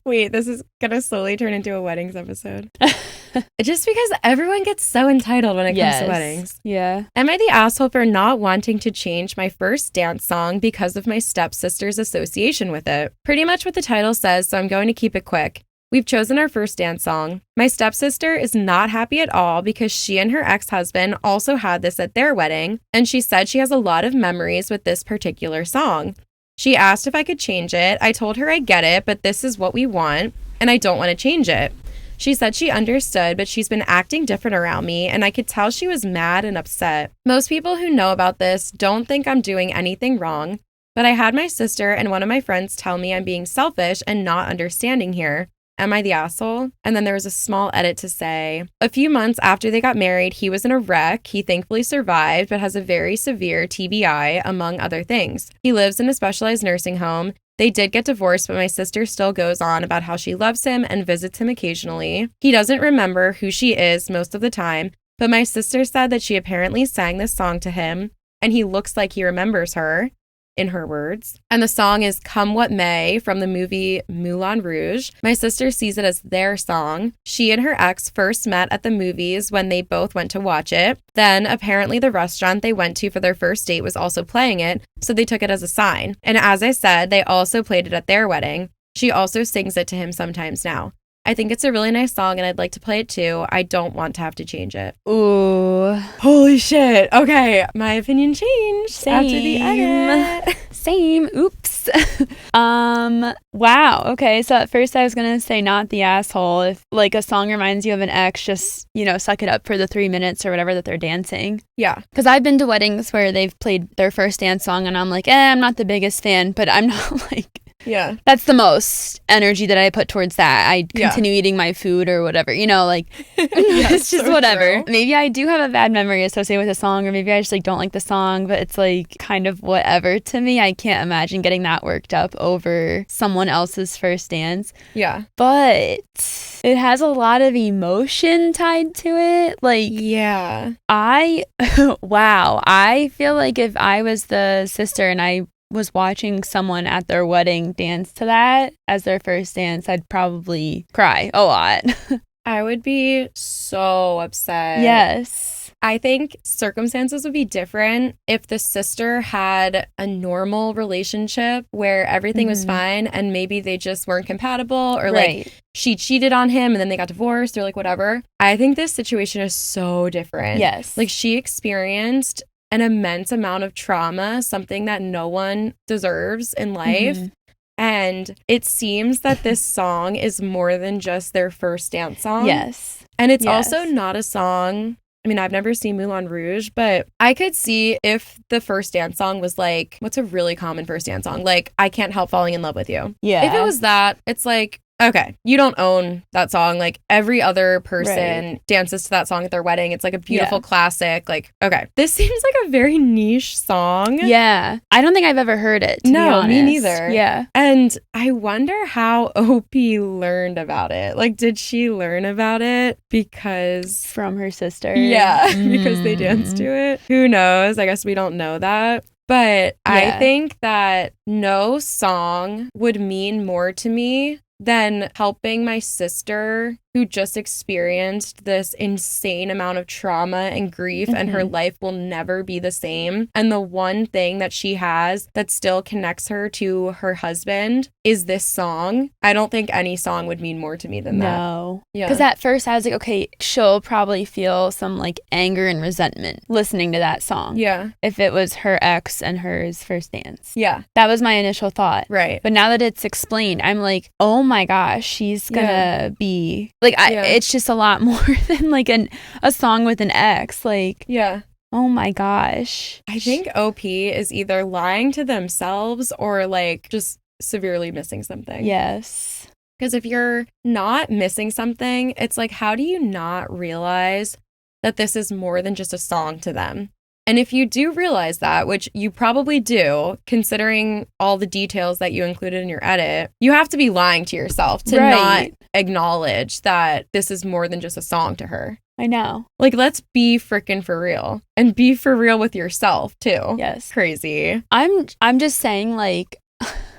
Wait, this is going to slowly turn into a weddings episode. Just because everyone gets so entitled when it comes to weddings. Yeah. Am I the asshole for not wanting to change my first dance song because of my stepsister's association with it? Pretty much what the title says, so I'm going to keep it quick. We've chosen our first dance song. My stepsister is not happy at all because she and her ex-husband also had this at their wedding, and she said she has a lot of memories with this particular song. She asked if I could change it. I told her I get it, but this is what we want, and I don't want to change it. She said she understood, but she's been acting different around me, and I could tell she was mad and upset. Most people who know about this don't think I'm doing anything wrong, but I had my sister and one of my friends tell me I'm being selfish and not understanding here. Am I the asshole? And then there was a small edit to say, a few months after they got married, he was in a wreck. He thankfully survived, but has a very severe TBI, among other things. He lives in a specialized nursing home. They did get divorced, but my sister still goes on about how she loves him and visits him occasionally. He doesn't remember who she is most of the time, but my sister said that she apparently sang this song to him, and he looks like he remembers her. In her words. And the song is Come What May from the movie Moulin Rouge. My sister sees it as their song. She and her ex first met at the movies when they both went to watch it. Then apparently the restaurant they went to for their first date was also playing it, so they took it as a sign. And as I said, they also played it at their wedding. She also sings it to him sometimes now. I think it's a really nice song and I'd like to play it too. I don't want to have to change it. Ooh. Holy shit. Okay. My opinion changed after the edit. Same. Oops. Wow. Okay. So at first I was going to say not the asshole. If like a song reminds you of an ex, just, suck it up for the 3 minutes or whatever that they're dancing. Yeah. Because I've been to weddings where they've played their first dance song and I'm like, I'm not the biggest fan, but I'm not like... Yeah. That's the most energy that I put towards that. I continue eating my food or whatever, it's just so whatever. True. Maybe I do have a bad memory associated with a song, or maybe I just don't like the song, but it's like kind of whatever to me. I can't imagine getting that worked up over someone else's first dance. Yeah. But it has a lot of emotion tied to it. Yeah. Wow. I feel like if I was the sister and I was watching someone at their wedding dance to that as their first dance, I'd probably cry a lot. I would be so upset. Yes. I think circumstances would be different if the sister had a normal relationship where everything was fine and maybe they just weren't compatible, or like she cheated on him and then they got divorced or like whatever. I think this situation is so different. Yes. Like she experienced an immense amount of trauma, something that no one deserves in life. And it seems that this song is more than just their first dance song. Yes. And it's also not a song. I mean, I've never seen Moulin Rouge, but I could see if the first dance song was like, what's a really common first dance song? Like, I Can't Help Falling in Love with You. Yeah. If it was that, it's like, Okay, you don't own that song. Like, every other person dances to that song at their wedding. It's like a beautiful classic. Like, okay, this seems like a very niche song. Yeah. I don't think I've ever heard it, to be No, honest. me neither. Yeah. And I wonder how OP learned about it. Like, did she learn about it because... From her sister. Yeah, because they danced to it. Who knows? I guess we don't know that. But I think that no song would mean more to me than helping my sister, who just experienced this insane amount of trauma and grief, and her life will never be the same. And the one thing that she has that still connects her to her husband is this song. I don't think any song would mean more to me than that. No. Yeah. Because at first I was like, okay, she'll probably feel some like anger and resentment listening to that song. Yeah. If it was her ex and hers first dance. Yeah. That was my initial thought. Right. But now that it's explained, I'm like, oh my gosh, she's gonna be like, it's just a lot more than like a song with an ex. Like, yeah. Oh my gosh. I think OP is either lying to themselves or like just severely missing something. Yes. Because if you're not missing something, it's like, how do you not realize that this is more than just a song to them? And if you do realize that, which you probably do, considering all the details that you included in your edit, you have to be lying to yourself to not acknowledge that this is more than just a song to her. I know. Like, let's be freaking for real. And be for real with yourself, too. Yes. Crazy. I'm just saying, like,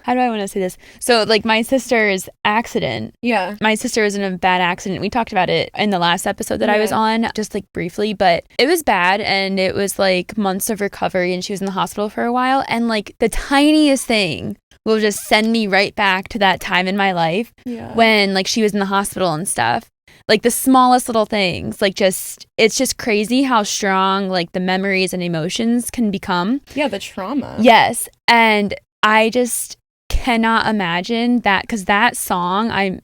how do I want to say this? So, like, my sister's accident. Yeah. My sister was in a bad accident. We talked about it in the last episode that I was on, just, like, briefly. But it was bad, and it was, like, months of recovery, and she was in the hospital for a while. And, like, the tiniest thing will just send me right back to that time in my life when, like, she was in the hospital and stuff. Like, the smallest little things, like, just, it's just crazy how strong, like, the memories and emotions can become. Yeah, the trauma. Yes. And I just cannot imagine that, because that song,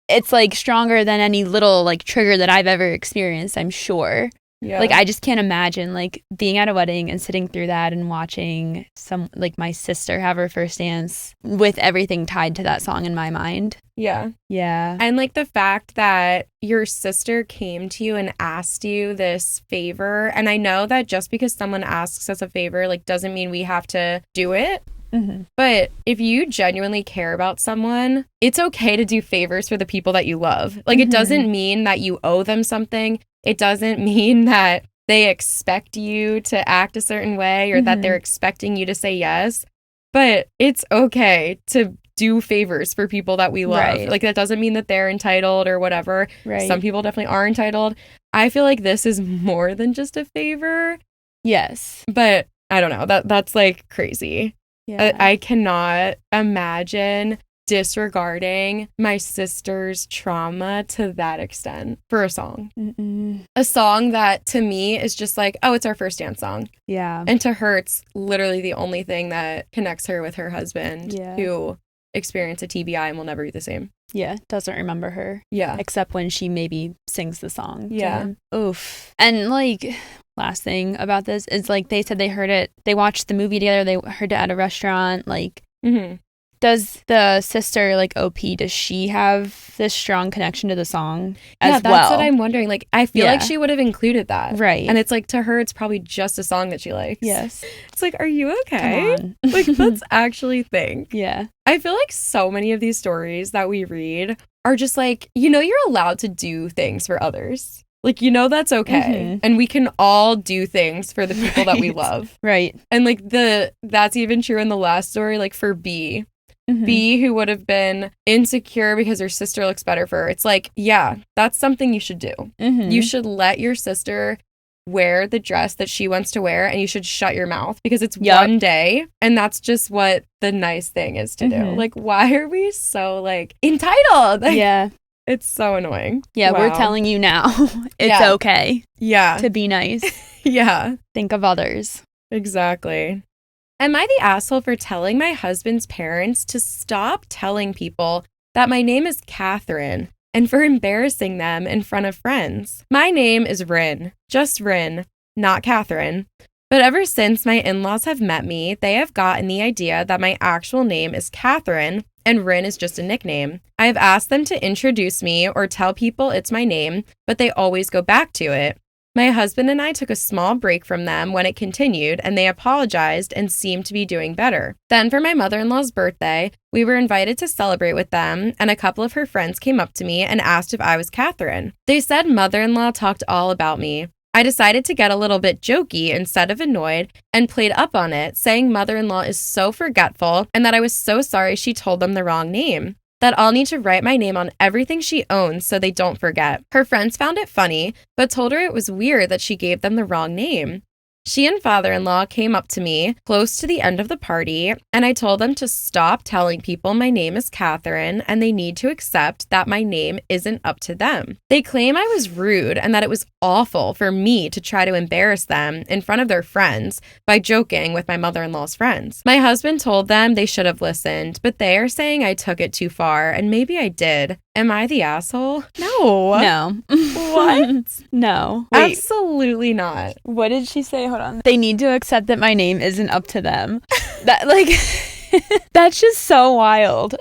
it's, like, stronger than any little, like, trigger that I've ever experienced, I'm sure. Yeah. Like, I just can't imagine, like, being at a wedding and sitting through that and watching like, my sister have her first dance with everything tied to that song in my mind. Yeah. Yeah. And, like, the fact that your sister came to you and asked you this favor, and I know that just because someone asks us a favor, like, doesn't mean we have to do it. Mm-hmm. But if you genuinely care about someone, it's okay to do favors for the people that you love. Like, it doesn't mean that you owe them something. It doesn't mean that they expect you to act a certain way or that they're expecting you to say yes. But it's okay to do favors for people that we love. Right. Like, that doesn't mean that they're entitled or whatever. Right. Some people definitely are entitled. I feel like this is more than just a favor. Yes. But I don't know. That's like crazy. Yeah. I cannot imagine disregarding my sister's trauma to that extent for a song. Mm-mm. A song that to me is just like, oh, it's our first dance song. Yeah. And to her, it's literally the only thing that connects her with her husband who experienced a TBI and will never be the same. Yeah, doesn't remember her. Yeah. Except when she maybe sings the song. Yeah. Oof. And, like, last thing about this is, like, they said they heard it, they watched the movie together, they heard it at a restaurant, like, does the sister, like, OP, does she have this strong connection to the song as well? Yeah, that's what I'm wondering. Like, I feel like she would have included that. Right. And it's like, to her, it's probably just a song that she likes. Yes. It's like, are you okay? Come on. Like, let's actually think. Yeah. I feel like so many of these stories that we read are just like, you know, you're allowed to do things for others. Like, you know, that's okay. And we can all do things for the people that we love. Right. And, like, that's even true in the last story, like, for B. B, who would have been insecure because her sister looks better for her. It's like, yeah, that's something you should do. You should let your sister wear the dress that she wants to wear, and you should shut your mouth because it's one day, and that's just what the nice thing is to do. Like, why are we so, like, entitled? Like, yeah. It's so annoying. Yeah, we're telling you now. It's okay. Yeah. To be nice. Yeah. Think of others. Exactly. Am I the asshole for telling my husband's parents to stop telling people that my name is Catherine and for embarrassing them in front of friends? My name is Rin, just Rin, not Catherine. But ever since my in-laws have met me, they have gotten the idea that my actual name is Catherine and Rin is just a nickname. I have asked them to introduce me or tell people it's my name, but they always go back to it. My husband and I took a small break from them when it continued, and they apologized and seemed to be doing better. Then for my mother-in-law's birthday, we were invited to celebrate with them, and a couple of her friends came up to me and asked if I was Catherine. They said mother-in-law talked all about me. I decided to get a little bit jokey instead of annoyed and played up on it, saying mother-in-law is so forgetful and that I was so sorry she told them the wrong name. That I'll need to write my name on everything she owns so they don't forget. Her friends found it funny, but told her it was weird that she gave them the wrong name. She and father-in-law came up to me close to the end of the party, and I told them to stop telling people my name is Catherine and they need to accept that my name isn't up to them. They claim I was rude and that it was awful for me to try to embarrass them in front of their friends by joking with my mother-in-law's friends. My husband told them they should have listened, but they are saying I took it too far, and maybe I did. Am I the asshole? No. No. What? No. Wait. Absolutely not. What did she say? Hold on. They need to accept that my name isn't up to them. That that's just so wild.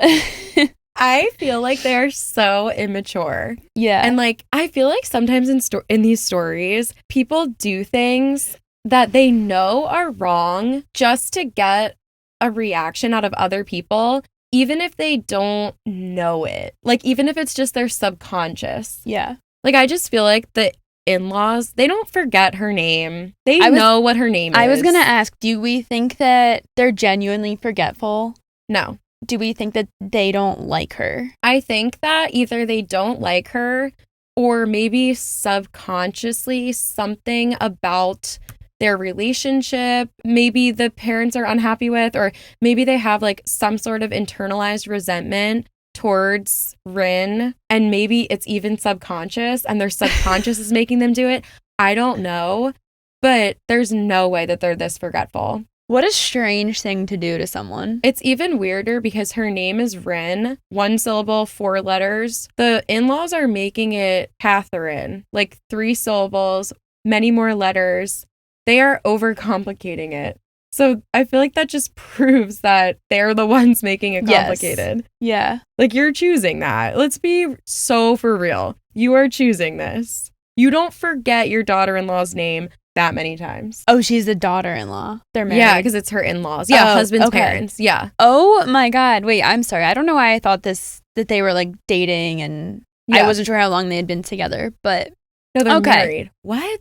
I feel like they're so immature. Yeah. And I feel like sometimes in these stories, people do things that they know are wrong just to get a reaction out of other people, even if they don't know it. Even if it's just their subconscious. Yeah. I just feel like the in-laws, they don't forget her name. They know what her name is. I was going to ask, do we think that they're genuinely forgetful? No. Do we think that they don't like her? I think that either they don't like her or maybe subconsciously something about their relationship, maybe the parents are unhappy with, or maybe they have some sort of internalized resentment towards Rin, and maybe it's even subconscious and their subconscious is making them do it. I don't know, but there's no way that they're this forgetful. What a strange thing to do to someone. It's even weirder because her name is Rin, 1 syllable, 4 letters. The in-laws are making it Catherine, 3 syllables, many more letters. They are overcomplicating it. So I feel like that just proves that they're the ones making it complicated. Yes. Yeah. You're choosing that. Let's be so for real. You are choosing this. You don't forget your daughter-in-law's name that many times. Oh, she's a daughter-in-law. They're married. Yeah, because it's her in-laws. Yeah, husband's parents. Yeah. Oh my God. Wait, I'm sorry. I don't know why I thought that they were dating, and I wasn't sure how long they had been together, but no, they're married. What?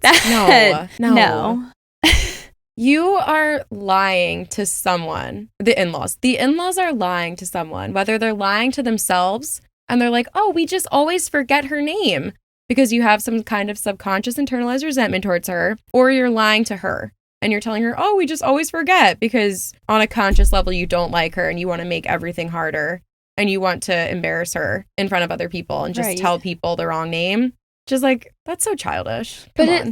No. You are lying to someone. The in-laws. The in-laws are lying to someone, whether they're lying to themselves and they're like, oh, we just always forget her name because you have some kind of subconscious internalized resentment towards her, or you're lying to her and you're telling her, oh, we just always forget because on a conscious level, you don't like her and you want to make everything harder and you want to embarrass her in front of other people and just tell people the wrong name. Just that's so childish. But it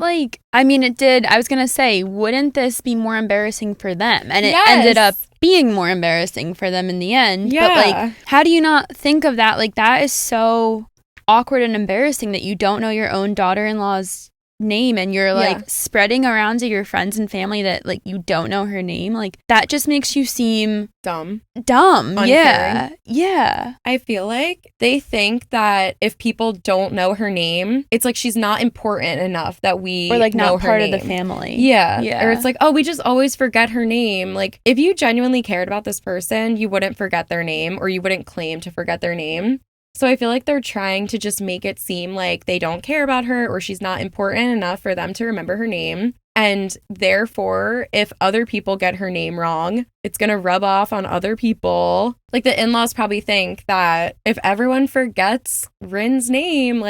did. I was going to say, wouldn't this be more embarrassing for them? And it ended up being more embarrassing for them in the end. Yeah. But how do you not think of that? That is so awkward and embarrassing that you don't know your own daughter-in-law's name and you're spreading around to your friends and family that you don't know her name. That just makes you seem dumb. Uncaring. Yeah. I feel like they think that if people don't know her name, it's she's not important enough that we or know not her part name. of the family. Yeah. Or it's oh, we just always forget her name. If you genuinely cared about this person, you wouldn't forget their name or you wouldn't claim to forget their name. So I feel like they're trying to just make it seem like they don't care about her or she's not important enough for them to remember her name. And therefore, if other people get her name wrong, it's going to rub off on other people. The in-laws probably think that if everyone forgets Rin's name,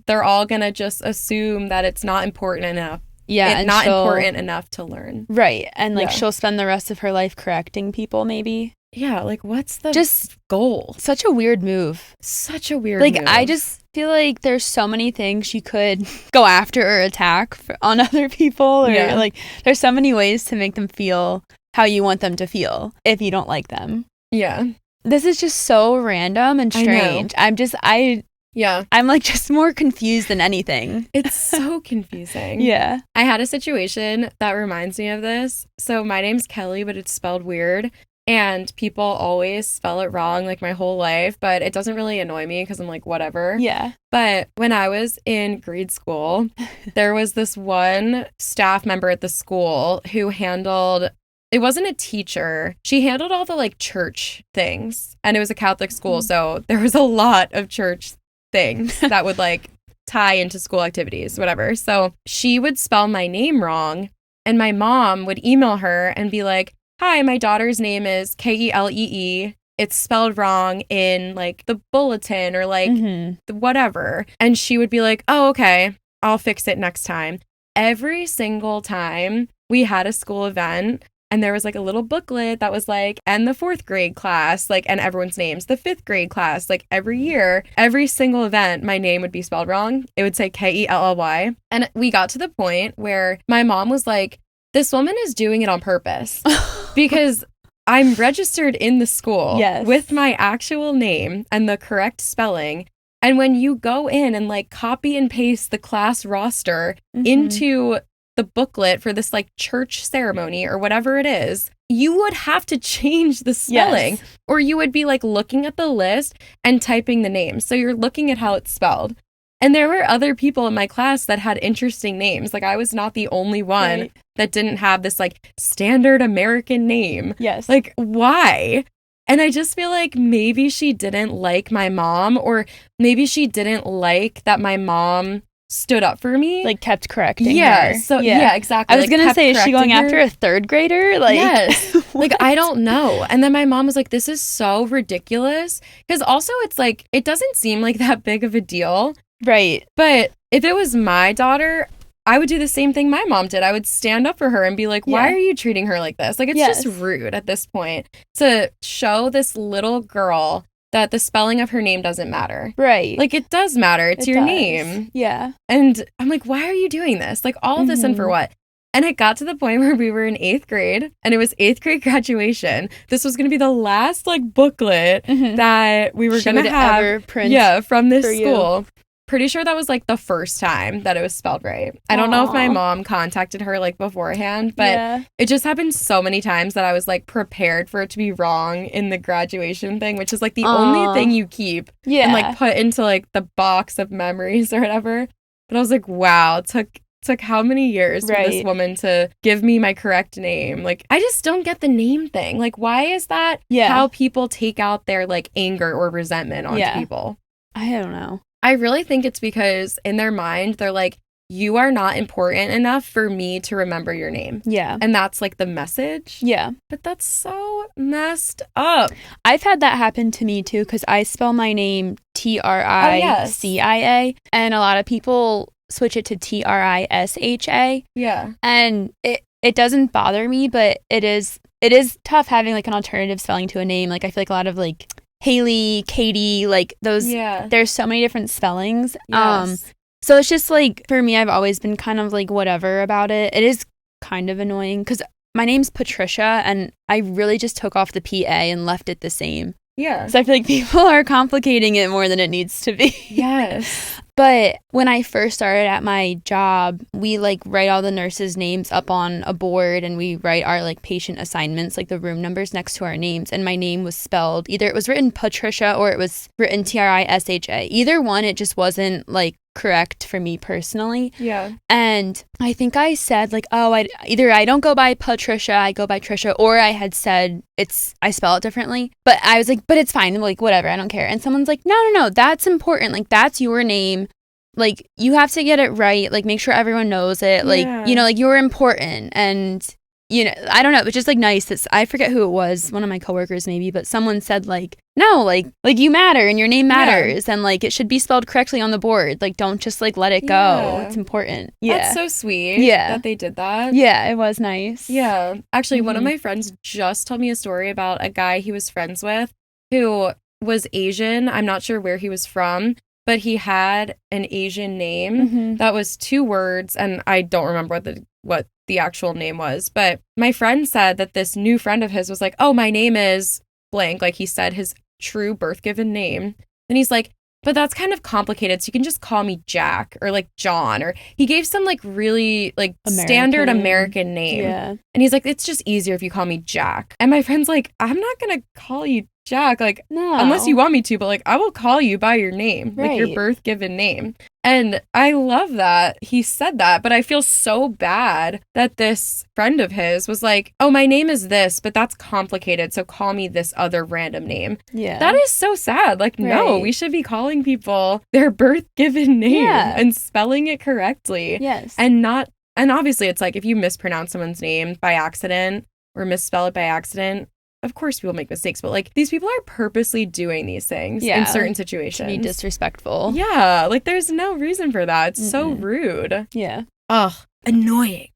they're all going to just assume that it's not important enough. Yeah. It's not important enough to learn. Right. And she'll spend the rest of her life correcting people, maybe. Yeah, what's the goal? Such a weird move. Such a weird move. I just feel like there's so many things you could go after or attack on other people. Or there's so many ways to make them feel how you want them to feel if you don't like them. Yeah. This is just so random and strange. I'm just more confused than anything. It's so confusing. Yeah. I had a situation that reminds me of this. So my name's Kelly, but it's spelled weird. and people always spell it wrong like my whole life, but it doesn't really annoy me because I'm like, whatever. Yeah. But when I was in grade school, there was this one staff member at the school who handled, it wasn't a teacher. She handled all the like church things, and it was a Catholic school. So there was a lot of church things that would like tie into school activities, whatever. So she would spell my name wrong, and my mom would email her and be like, hi, my daughter's name is Kelee. It's spelled wrong in like the bulletin or like whatever. And she would be like, oh, okay, I'll fix it next time. Every single time we had a school event, and there was like a little booklet that was like, and the 4th grade class, like, and everyone's names, the 5th grade class, like every year, every single event, my name would be spelled wrong. It would say Kelly. And we got to the point where my mom was like, this woman is doing it on purpose because I'm registered in the school with my actual name and the correct spelling. And when you go in and like copy and paste the class roster into the booklet for this like church ceremony or whatever it is, you would have to change the spelling or you would be like looking at the list and typing the name. So you're looking at how it's spelled. And there were other people in my class that had interesting names. Like I was not the only one that didn't have this like standard American name. Yes. Like why? And I just feel like maybe she didn't like my mom, or maybe she didn't like that my mom stood up for me. Like kept correcting her. So yeah, exactly. I was like, gonna say, is she going after a 3rd grader? Like, yes. Like, I don't know. And then my mom was like, this is so ridiculous. Because also it's like, it doesn't seem like that big of a deal. Right. But if it was my daughter, I would do the same thing my mom did. I would stand up for her and be like, why are you treating her like this? Like, it's just rude at this point to show this little girl that the spelling of her name doesn't matter. Right. Like, it does matter. It's your name. Yeah. And I'm like, why are you doing this? Like, all of this and for what? And it got to the point where we were in 8th grade, and it was 8th grade graduation. This was going to be the last, like, booklet that we were going to have ever print from this school. You. Pretty sure that was, like, the first time that it was spelled right. I don't know if my mom contacted her, like, beforehand, but it just happened so many times that I was, like, prepared for it to be wrong in the graduation thing, which is, like, the only thing you keep and, like, put into, like, the box of memories or whatever. But I was like, wow, it took how many years for this woman to give me my correct name? Like, I just don't get the name thing. Like, why is that how people take out their, like, anger or resentment onto people? I don't know. I really think it's because in their mind, they're like, you are not important enough for me to remember your name. Yeah. And that's like the message. Yeah. But that's so messed up. I've had that happen to me too, because I spell my name Tricia, and a lot of people switch it to Trisha. Yeah. And it doesn't bother me, but it is tough having like an alternative spelling to a name. Like I feel like a lot of like Haley, Katie, like those, there's so many different spellings. Yes. So it's just like, for me, I've always been kind of like whatever about it. It is kind of annoying because my name's Patricia and I really just took off the PA and left it the same. Yeah. So I feel like people are complicating it more than it needs to be. Yes. But when I first started at my job, we like write all the nurses' names up on a board and we write our like patient assignments, like the room numbers next to our names. And my name was spelled, either it was written Patricia or it was written Trisha. Either one, it just wasn't like correct for me personally. Yeah. And I think I said like, oh, I don't go by Patricia, I go by Tricia, or I had said I spell it differently. But I was like, but it's fine, like whatever, I don't care. And someone's like, no, that's important. Like that's your name. Like you have to get it right. Like make sure everyone knows it. Like, you know, like you're important. And you know, I don't know, it was just like nice that I forget who it was, one of my coworkers maybe, but someone said like, no, like you matter and your name matters and like it should be spelled correctly on the board. Like don't just like let it go. It's important. Yeah. That's so sweet that they did that. Yeah, it was nice. Yeah. Actually, one of my friends just told me a story about a guy he was friends with who was Asian. I'm not sure where he was from, but he had an Asian name that was 2 words, and I don't remember what the actual name was. But my friend said that this new friend of his was like, oh, my name is blank. Like he said his true birth given name. And he's like, but that's kind of complicated. So you can just call me Jack or like John, or he gave some like really like standard American name. Yeah. And he's like, it's just easier if you call me Jack. And my friend's like, I'm not going to call you Jack, like, no. unless you want me to, but like, I will call you by your name, like your birth given name. And I love that he said that, but I feel so bad that this friend of his was like, oh, my name is this, but that's complicated, so call me this other random name. Yeah. That is so sad. Like, no, we should be calling people their birth given name and spelling it correctly. Yes. And obviously it's like if you mispronounce someone's name by accident or misspell it by accident, of course people make mistakes, but like these people are purposely doing these things in certain situations. To be disrespectful. Yeah, like there's no reason for that. It's so rude. Yeah. Ugh, annoying.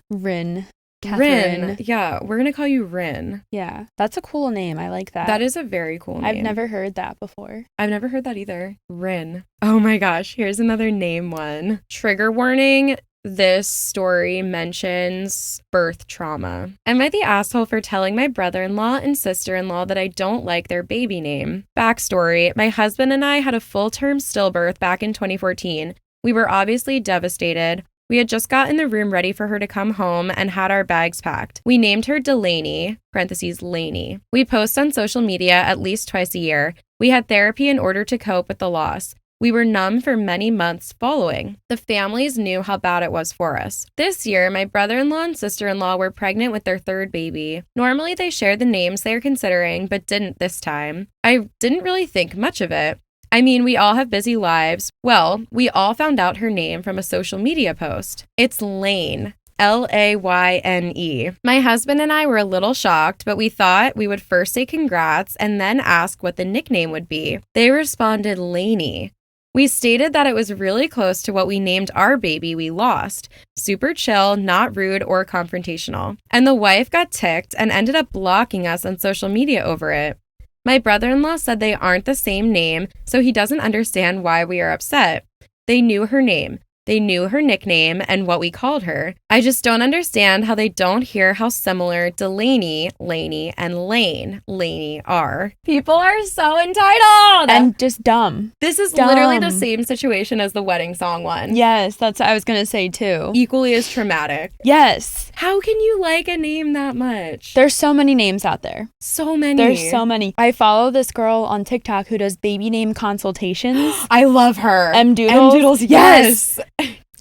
Rin. Catherine. Rin. Yeah, we're going to call you Rin. Yeah, that's a cool name. I like that. That is a very cool name. I've never heard that before. I've never heard that either. Rin. Oh my gosh, here's another name one. Trigger warning. This story mentions birth trauma. Am I the asshole for telling my brother-in-law and sister-in-law that I don't like their baby name? Backstory, my husband and I had a full-term stillbirth back in 2014. We were obviously devastated. We had just gotten the room ready for her to come home and had our bags packed. We named her Delaney, parentheses Laney. We post on social media at least twice a year. We had therapy in order to cope with the loss. We were numb for many months following. The families knew how bad it was for us. This year, my brother-in-law and sister-in-law were pregnant with their third baby. Normally, they share the names they are considering, but didn't this time. I didn't really think much of it. I mean, we all have busy lives. Well, we all found out her name from a social media post. It's Lane. Layne. My husband and I were a little shocked, but we thought we would first say congrats and then ask what the nickname would be. They responded Laney. We stated that it was really close to what we named our baby we lost. Super chill, not rude or confrontational. And the wife got ticked and ended up blocking us on social media over it. My brother-in-law said they aren't the same name, so he doesn't understand why we are upset. They knew her name. They knew her nickname and what we called her. I just don't understand how they don't hear how similar Delaney, Laney, and Laney are. People are so entitled! And just dumb. This is literally the same situation as the wedding song one. Yes, that's what I was going to say too. Equally as traumatic. Yes. How can you like a name that much? There's so many names out there. So many. There's so many. I follow this girl on TikTok who does baby name consultations. I love her. M Doodles. Yes.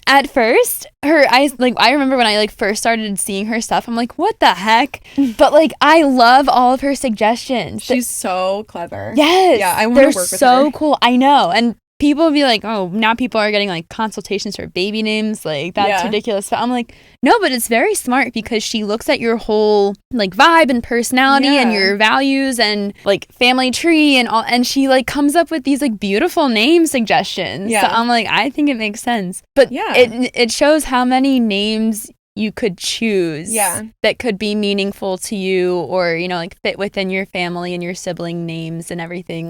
At first, I remember when I first started seeing her stuff, I'm like, what the heck? But I love all of her suggestions. She's so clever. Yes. Yeah, I want to work with her. They're so cool. I know. And people will be like, oh, now people are getting consultations for baby names. That's ridiculous. But I'm like, no, but it's very smart because she looks at your whole vibe and personality and your values and family tree and all. And she comes up with these beautiful name suggestions. Yeah. So I'm like, I think it makes sense. But it shows how many names you could choose that could be meaningful to you or, fit within your family and your sibling names and everything.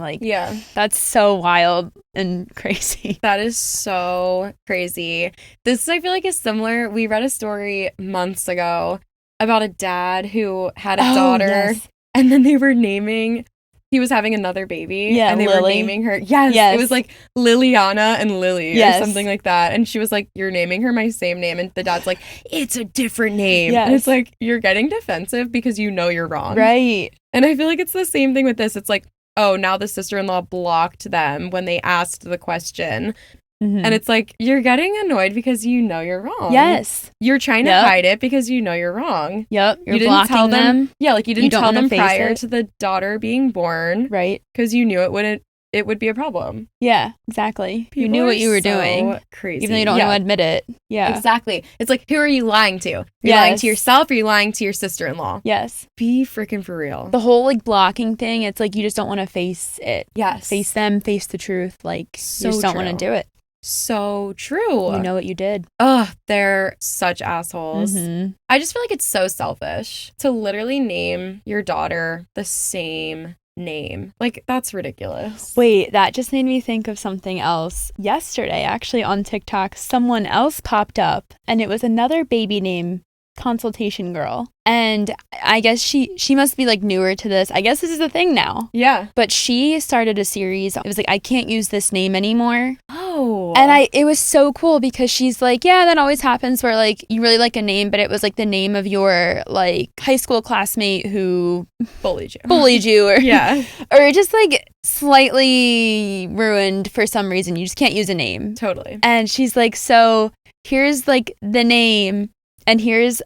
That's so wild and crazy. That is so crazy. This, I feel is similar. We read a story months ago about a dad who had a daughter and then they were naming... He was having another baby, and they were naming her. Yes, it was Liliana and Lily or something like that. And she was like, "You're naming her my same name," and the dad's like, "It's a different name." Yes. And it's you're getting defensive because you know you're wrong, right? And I feel it's the same thing with this. It's oh, now the sister-in-law blocked them when they asked the question. Mm-hmm. And it's you're getting annoyed because you know you're wrong. Yes. You're trying to hide it because you know you're wrong. Yep. You're blocking them. Yeah, you didn't tell them prior to the daughter being born. Right. Because you knew it would be a problem. Yeah, exactly. You knew what you were doing. Crazy. Even though you don't want to admit it. Yeah. Exactly. It's who are you lying to? Are you lying to yourself or are you lying to your sister-in-law? Yes. Be freaking for real. The whole blocking thing, it's you just don't want to face it. Yes. Face them, face the truth. You just don't want to do it. So true. You know what you did. Ugh, they're such assholes. Mm-hmm. I just feel it's so selfish to literally name your daughter the same name. That's ridiculous. Wait, that just made me think of something else. Yesterday, actually, on TikTok, someone else popped up, and it was another baby name consultation girl. And I guess she must be like newer to this. I guess this is a thing now. Yeah. But she started a series. It was like, I can't use this name anymore. Oh. And it was so cool because she's like, yeah, that always happens where like you really like a name, but it was like the name of your like high school classmate who bullied you or yeah. or just like slightly ruined for some reason. You just can't use a name. Totally. And she's like, so here's like the name and here's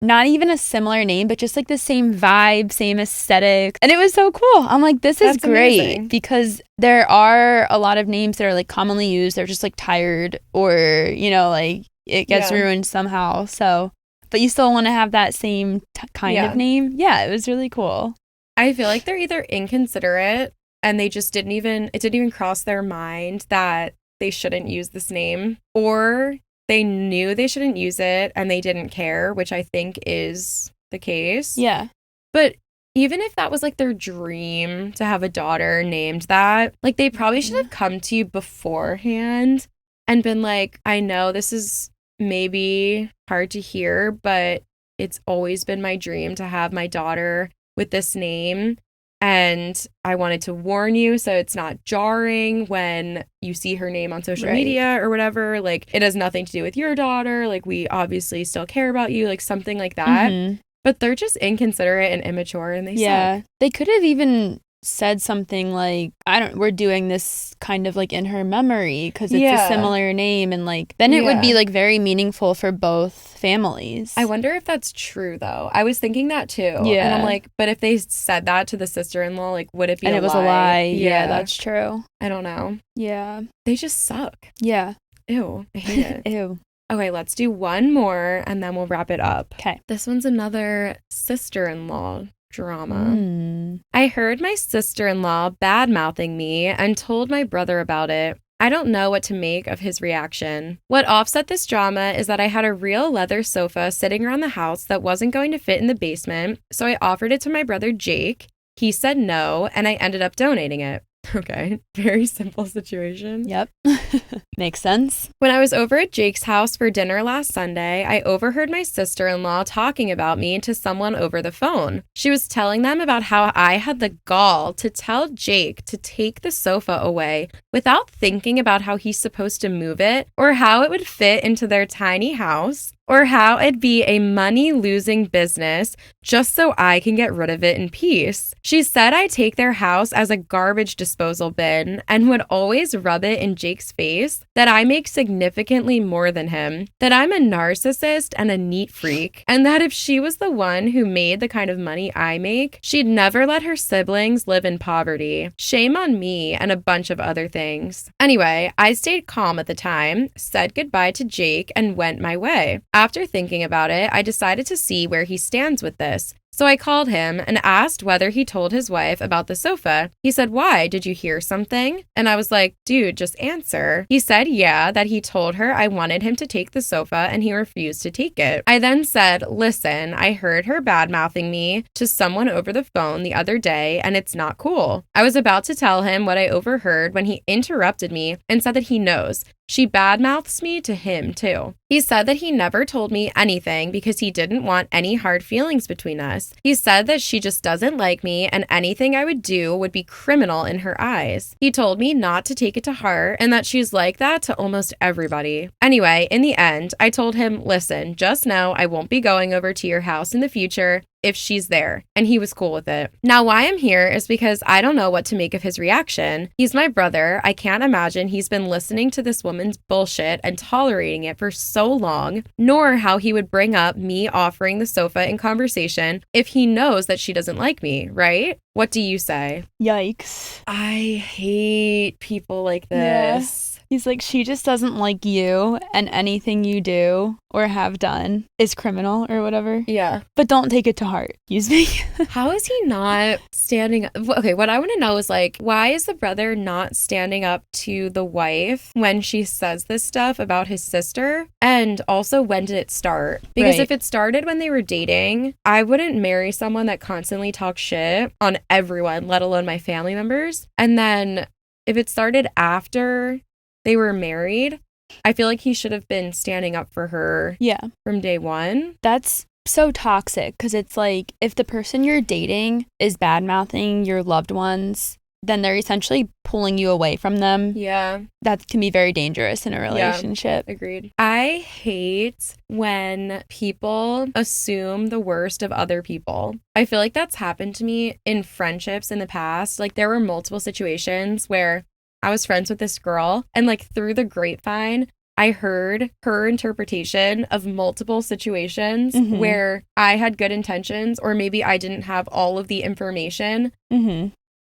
not even a similar name, but just like the same vibe, same aesthetic. And it was so cool. I'm like, this is great amazing. Because there are a lot of names that are like commonly used. They're just like tired or, you know, like it gets ruined somehow. So, but you still want to have that same kind of name. Yeah, it was really cool. I feel like they're either inconsiderate and they just it didn't even cross their mind that they shouldn't use this name, or they knew they shouldn't use it and they didn't care, which I think is the case. Yeah. But even if that was like their dream to have a daughter named that, like they probably should have come to you beforehand and been like, I know this is maybe hard to hear, but it's always been my dream to have my daughter with this name. And I wanted to warn you so it's not jarring when you see her name on social media or whatever. Like, it has nothing to do with your daughter. Like, we obviously still care about you, like something like that. Mm-hmm. But they're just inconsiderate and immature, and they suck. They could have even said something like, we're doing this kind of like in her memory because it's a similar name, and like then it would be like very meaningful for both families. I wonder if that's true though. I was thinking that too. Yeah. And I'm like, but if they said that to the sister-in-law, like would it be and a it was lie? A lie. Yeah, that's true. I don't know. Yeah. They just suck. Yeah. Ew. I hate it. Ew. Okay, let's do one more and then we'll wrap it up. Okay. This one's another sister-in-law drama. I heard my sister-in-law bad-mouthing me and told my brother about it. I don't know what to make of his reaction. What offset this drama is that I had a real leather sofa sitting around the house that wasn't going to fit in the basement, so I offered it to my brother Jake. He said no, and I ended up donating it. Okay, very simple situation. Yep. Makes sense. When I was over at Jake's house for dinner last Sunday, I overheard my sister-in-law talking about me to someone over the phone. She was telling them about how I had the gall to tell Jake to take the sofa away without thinking about how he's supposed to move it or how it would fit into their tiny house, or how it'd be a money-losing business just so I can get rid of it in peace. She said I take their house as a garbage disposal bin and would always rub it in Jake's face that I make significantly more than him, that I'm a narcissist and a neat freak, and that if she was the one who made the kind of money I make, she'd never let her siblings live in poverty. Shame on me and a bunch of other things. Anyway, I stayed calm at the time, said goodbye to Jake, and went my way. After thinking about it, I decided to see where he stands with this. So I called him and asked whether he told his wife about the sofa. He said, "Why? Did you hear something?" And I was like, "Dude, just answer." He said, yeah, that he told her I wanted him to take the sofa and he refused to take it. I then said, "Listen, I heard her bad-mouthing me to someone over the phone the other day and it's not cool." I was about to tell him what I overheard when he interrupted me and said that he knows. She badmouths me to him, too. He said that he never told me anything because he didn't want any hard feelings between us. He said that she just doesn't like me and anything I would do would be criminal in her eyes. He told me not to take it to heart and that she's like that to almost everybody. Anyway, in the end, I told him, "Listen, just know I won't be going over to your house in the future if she's there," and he was cool with it. Now, why I'm here is because I don't know what to make of his reaction. He's my brother. I can't imagine he's been listening to this woman's bullshit and tolerating it for so long, nor how he would bring up me offering the sofa in conversation if he knows that she doesn't like me, right? What do you say? Yikes. I hate people like this. Yeah. He's like, she just doesn't like you, and anything you do or have done is criminal or whatever. Yeah. But don't take it to heart. Excuse me. How is he not standing up? Okay, what I want to know is like, why is the brother not standing up to the wife when she says this stuff about his sister? And also, when did it start? Because if it started when they were dating, I wouldn't marry someone that constantly talks shit on everyone, let alone my family members. And then if it started after they were married, I feel like he should have been standing up for her from day one. That's so toxic because it's like if the person you're dating is bad-mouthing your loved ones, then they're essentially pulling you away from them. Yeah. That can be very dangerous in a relationship. Yeah, agreed. I hate when people assume the worst of other people. I feel like that's happened to me in friendships in the past. Like there were multiple situations where I was friends with this girl and like through the grapevine, I heard her interpretation of multiple situations where I had good intentions or maybe I didn't have all of the information.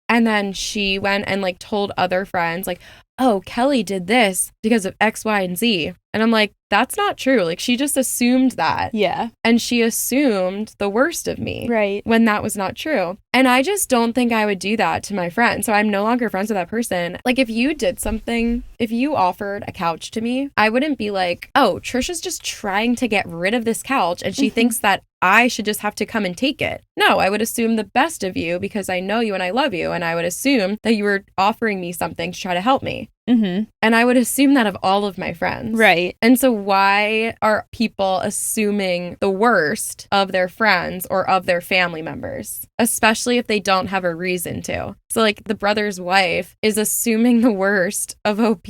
And then she went and like told other friends like, oh, Kelly did this because of X, Y, and Z. And I'm like, that's not true. Like she just assumed that. Yeah. And she assumed the worst of me. Right. When that was not true. And I just don't think I would do that to my friend. So I'm no longer friends with that person. Like if you did something, if you offered a couch to me, I wouldn't be like, oh, Tricia's just trying to get rid of this couch and she thinks that I should just have to come and take it. No, I would assume the best of you because I know you and I love you. And I would assume that you were offering me something to try to help me. And I would assume that of all of my friends. Right. And so why are people assuming the worst of their friends or of their family members, especially if they don't have a reason to? So like the brother's wife is assuming the worst of OP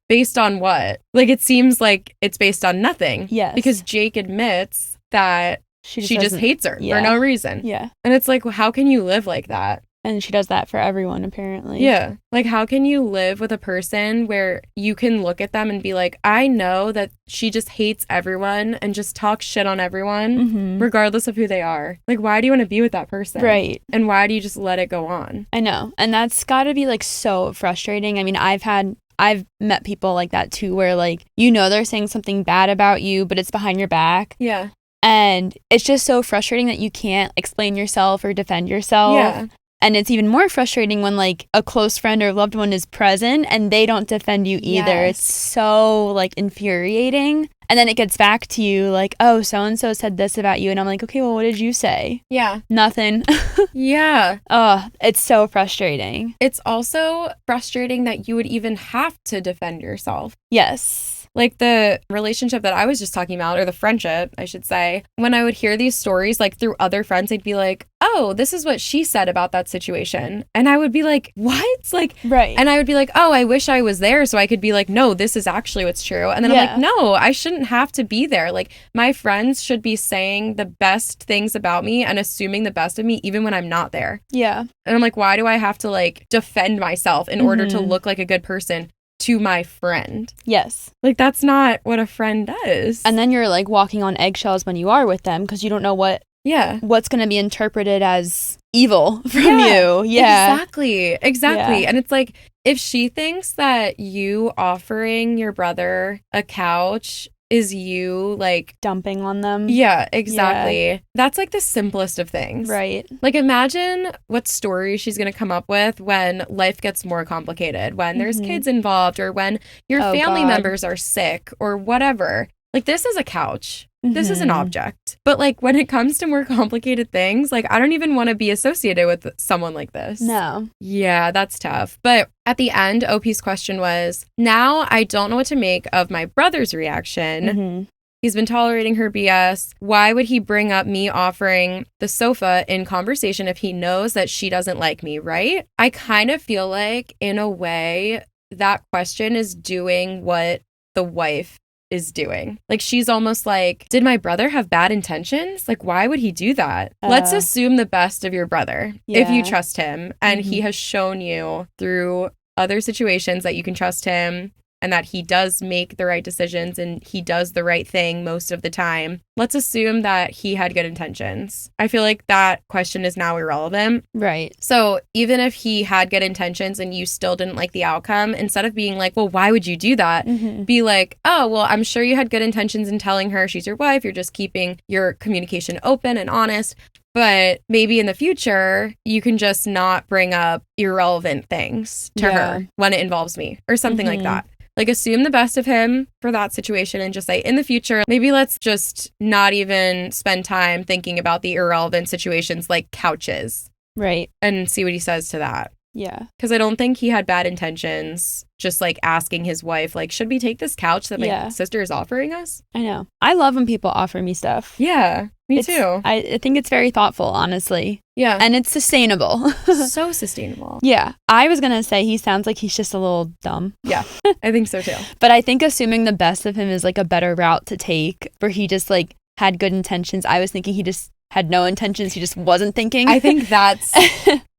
based on what? Like it seems like it's based on nothing. Yes. Because Jake admits that she just hates her for no reason. Yeah. And it's like, well, how can you live like that? And she does that for everyone, apparently. Yeah. Like, how can you live with a person where you can look at them and be like, I know that she just hates everyone and just talks shit on everyone, regardless of who they are. Like, why do you want to be with that person? Right. And why do you just let it go on? I know. And that's got to be, like, so frustrating. I mean, I've met people like that, too, where, like, you know they're saying something bad about you, but it's behind your back. Yeah. And it's just so frustrating that you can't explain yourself or defend yourself. Yeah. And it's even more frustrating when, like, a close friend or loved one is present and they don't defend you either. Yes. It's so, like, infuriating. And then it gets back to you, like, oh, so-and-so said this about you. And I'm like, okay, well, what did you say? Yeah. Nothing. Yeah. Oh, it's so frustrating. It's also frustrating that you would even have to defend yourself. Yes. Like the relationship that I was just talking about, or the friendship, I should say, when I would hear these stories, like through other friends, they'd be like, oh, this is what she said about that situation. And I would be like, what? Like, right. And I would be like, oh, I wish I was there so I could be like, no, this is actually what's true. And then I'm like, no, I shouldn't have to be there. Like my friends should be saying the best things about me and assuming the best of me, even when I'm not there. Yeah. And I'm like, why do I have to like defend myself in order to look like a good person to my friend? Yes. Like that's not what a friend does. And then you're like walking on eggshells when you are with them because you don't know what's going to be interpreted as evil from you. Yeah. Exactly. Yeah. And it's like if she thinks that you offering your brother a couch is you like dumping on them. Yeah, exactly. Yeah. That's like the simplest of things. Right. Like imagine what story she's going to come up with when life gets more complicated, when there's kids involved or when your family members are sick or whatever. Like this is a couch. This is an object. But like when it comes to more complicated things, like I don't even want to be associated with someone like this. No. Yeah, that's tough. But at the end, OP's question was, now I don't know what to make of my brother's reaction. He's been tolerating her BS. Why would he bring up me offering the sofa in conversation if he knows that she doesn't like me, right? I kind of feel like in a way that question is doing what the wife is doing. Like she's almost like, did my brother have bad intentions? Like why would he do that? Let's assume the best of your brother if you trust him and he has shown you through other situations that you can trust him and that he does make the right decisions and he does the right thing most of the time. Let's assume that he had good intentions. I feel like that question is now irrelevant. Right. So even if he had good intentions and you still didn't like the outcome, instead of being like, well, why would you do that? Be like, oh, well, I'm sure you had good intentions in telling her she's your wife. You're just keeping your communication open and honest. But maybe in the future, you can just not bring up irrelevant things to her when it involves me or something like that. Like assume the best of him for that situation and just say, in the future, maybe let's just not even spend time thinking about the irrelevant situations like couches. Right. And see what he says to that. Yeah. Because I don't think he had bad intentions, just like asking his wife, like, should we take this couch that my sister is offering us? I know. I love when people offer me stuff. Yeah, me too. I think it's very thoughtful, honestly. Yeah. And it's sustainable. So sustainable. Yeah. I was going to say he sounds like he's just a little dumb. Yeah, I think so too. But I think assuming the best of him is like a better route to take, where he just like had good intentions. I was thinking he just had no intentions. He just wasn't thinking. I think that's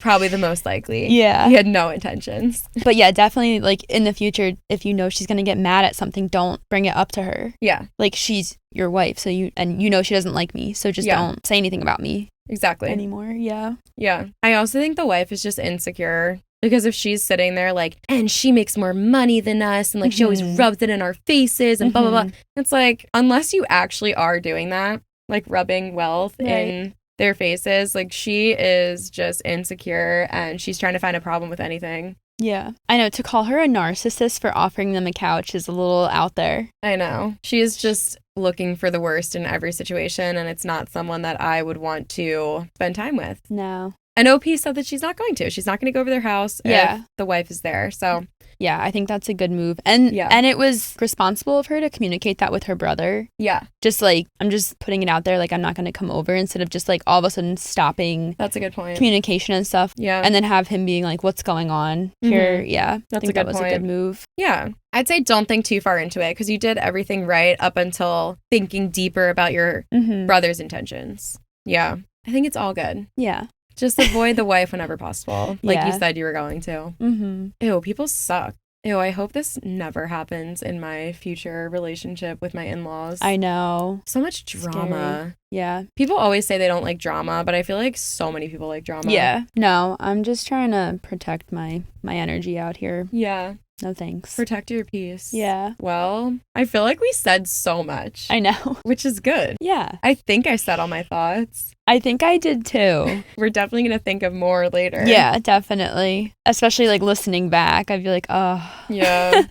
probably the most likely. Yeah. He had no intentions. But yeah, definitely like in the future, if you know she's going to get mad at something, don't bring it up to her. Yeah. Like she's your wife, so you know she doesn't like me, so just don't say anything about me. Exactly. Anymore. Yeah. Yeah. I also think the wife is just insecure. Because if she's sitting there like, and she makes more money than us, and like she always rubs it in our faces and blah, blah, blah. It's like, unless you actually are doing that, like rubbing wealth in their faces, like she is just insecure and she's trying to find a problem with anything. Yeah. I know, to call her a narcissist for offering them a couch is a little out there. I know. She is just looking for the worst in every situation, and it's not someone that I would want to spend time with. No. And OP said that she's not going to. She's not going to go over their house if the wife is there. So yeah, I think that's a good move. And it was responsible of her to communicate that with her brother. Yeah. Just like, I'm just putting it out there, like I'm not going to come over, instead of just like all of a sudden stopping. That's a good point. Communication and stuff. Yeah. And then have him being like, what's going on here? Yeah. That's I think that was a good move. Yeah. I'd say don't think too far into it, because you did everything right up until thinking deeper about your brother's intentions. Yeah. I think it's all good. Yeah. Just avoid the wife whenever possible, like you said you were going to. Ew, people suck. Ew, I hope this never happens in my future relationship with my in-laws. I know. So much drama. Scary. Yeah. People always say they don't like drama, but I feel like so many people like drama. Yeah. No, I'm just trying to protect my energy out here. Yeah. No thanks. Protect your peace. Yeah. Well, I feel like we said so much. I know. Which is good. Yeah. I think I said all my thoughts. I think I did too. We're definitely going to think of more later. Yeah, definitely. Especially like listening back, I'd be like, oh. Yeah.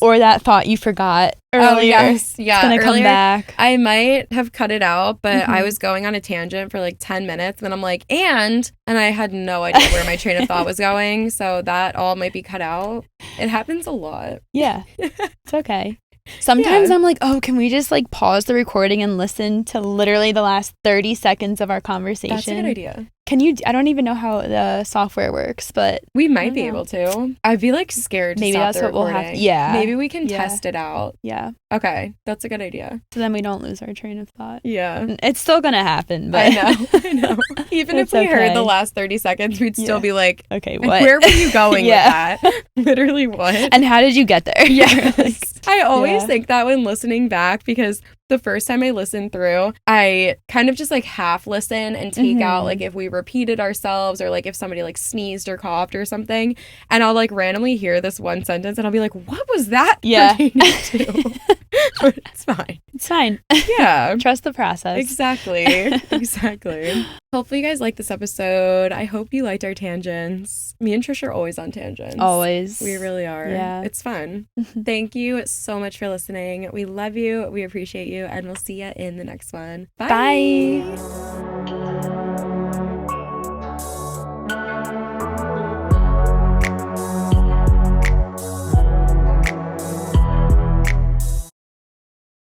Or that thought you forgot earlier. Oh, yes. Yeah. It's going to come back. I might have cut it out, but I was going on a tangent for like 10 minutes. And then I'm like, and I had no idea where my train of thought was going. So that all might be cut out. It happens a lot. Yeah. It's okay. Sometimes I'm like, oh, can we just like pause the recording and listen to literally the last 30 seconds of our conversation? That's a good idea. Can you? I don't even know how the software works, but we might be able to. I'd be like scared to maybe stop that's the what we'll recording. have. Yeah. Maybe we can test it out. Yeah. Okay. That's a good idea. So then we don't lose our train of thought. Yeah. It's still going to happen. But I know. Even if we heard the last 30 seconds, we'd still be like, okay, what? Where were you going with that? Literally what? And how did you get there? Yes. I always think that when listening back, because the first time I listened through, I kind of just like half listen and take out like if we repeated ourselves or like if somebody like sneezed or coughed or something. And I'll like randomly hear this one sentence and I'll be like, what was that pertaining to? But it's fine. It's fine. Yeah. Trust the process. Exactly. Exactly. Hopefully you guys liked this episode. I hope you liked our tangents. Me and Trish are always on tangents. Always. We really are. Yeah. It's fun. Thank you so much for listening. We love you. We appreciate you. And we'll see you in the next one. Bye. Bye.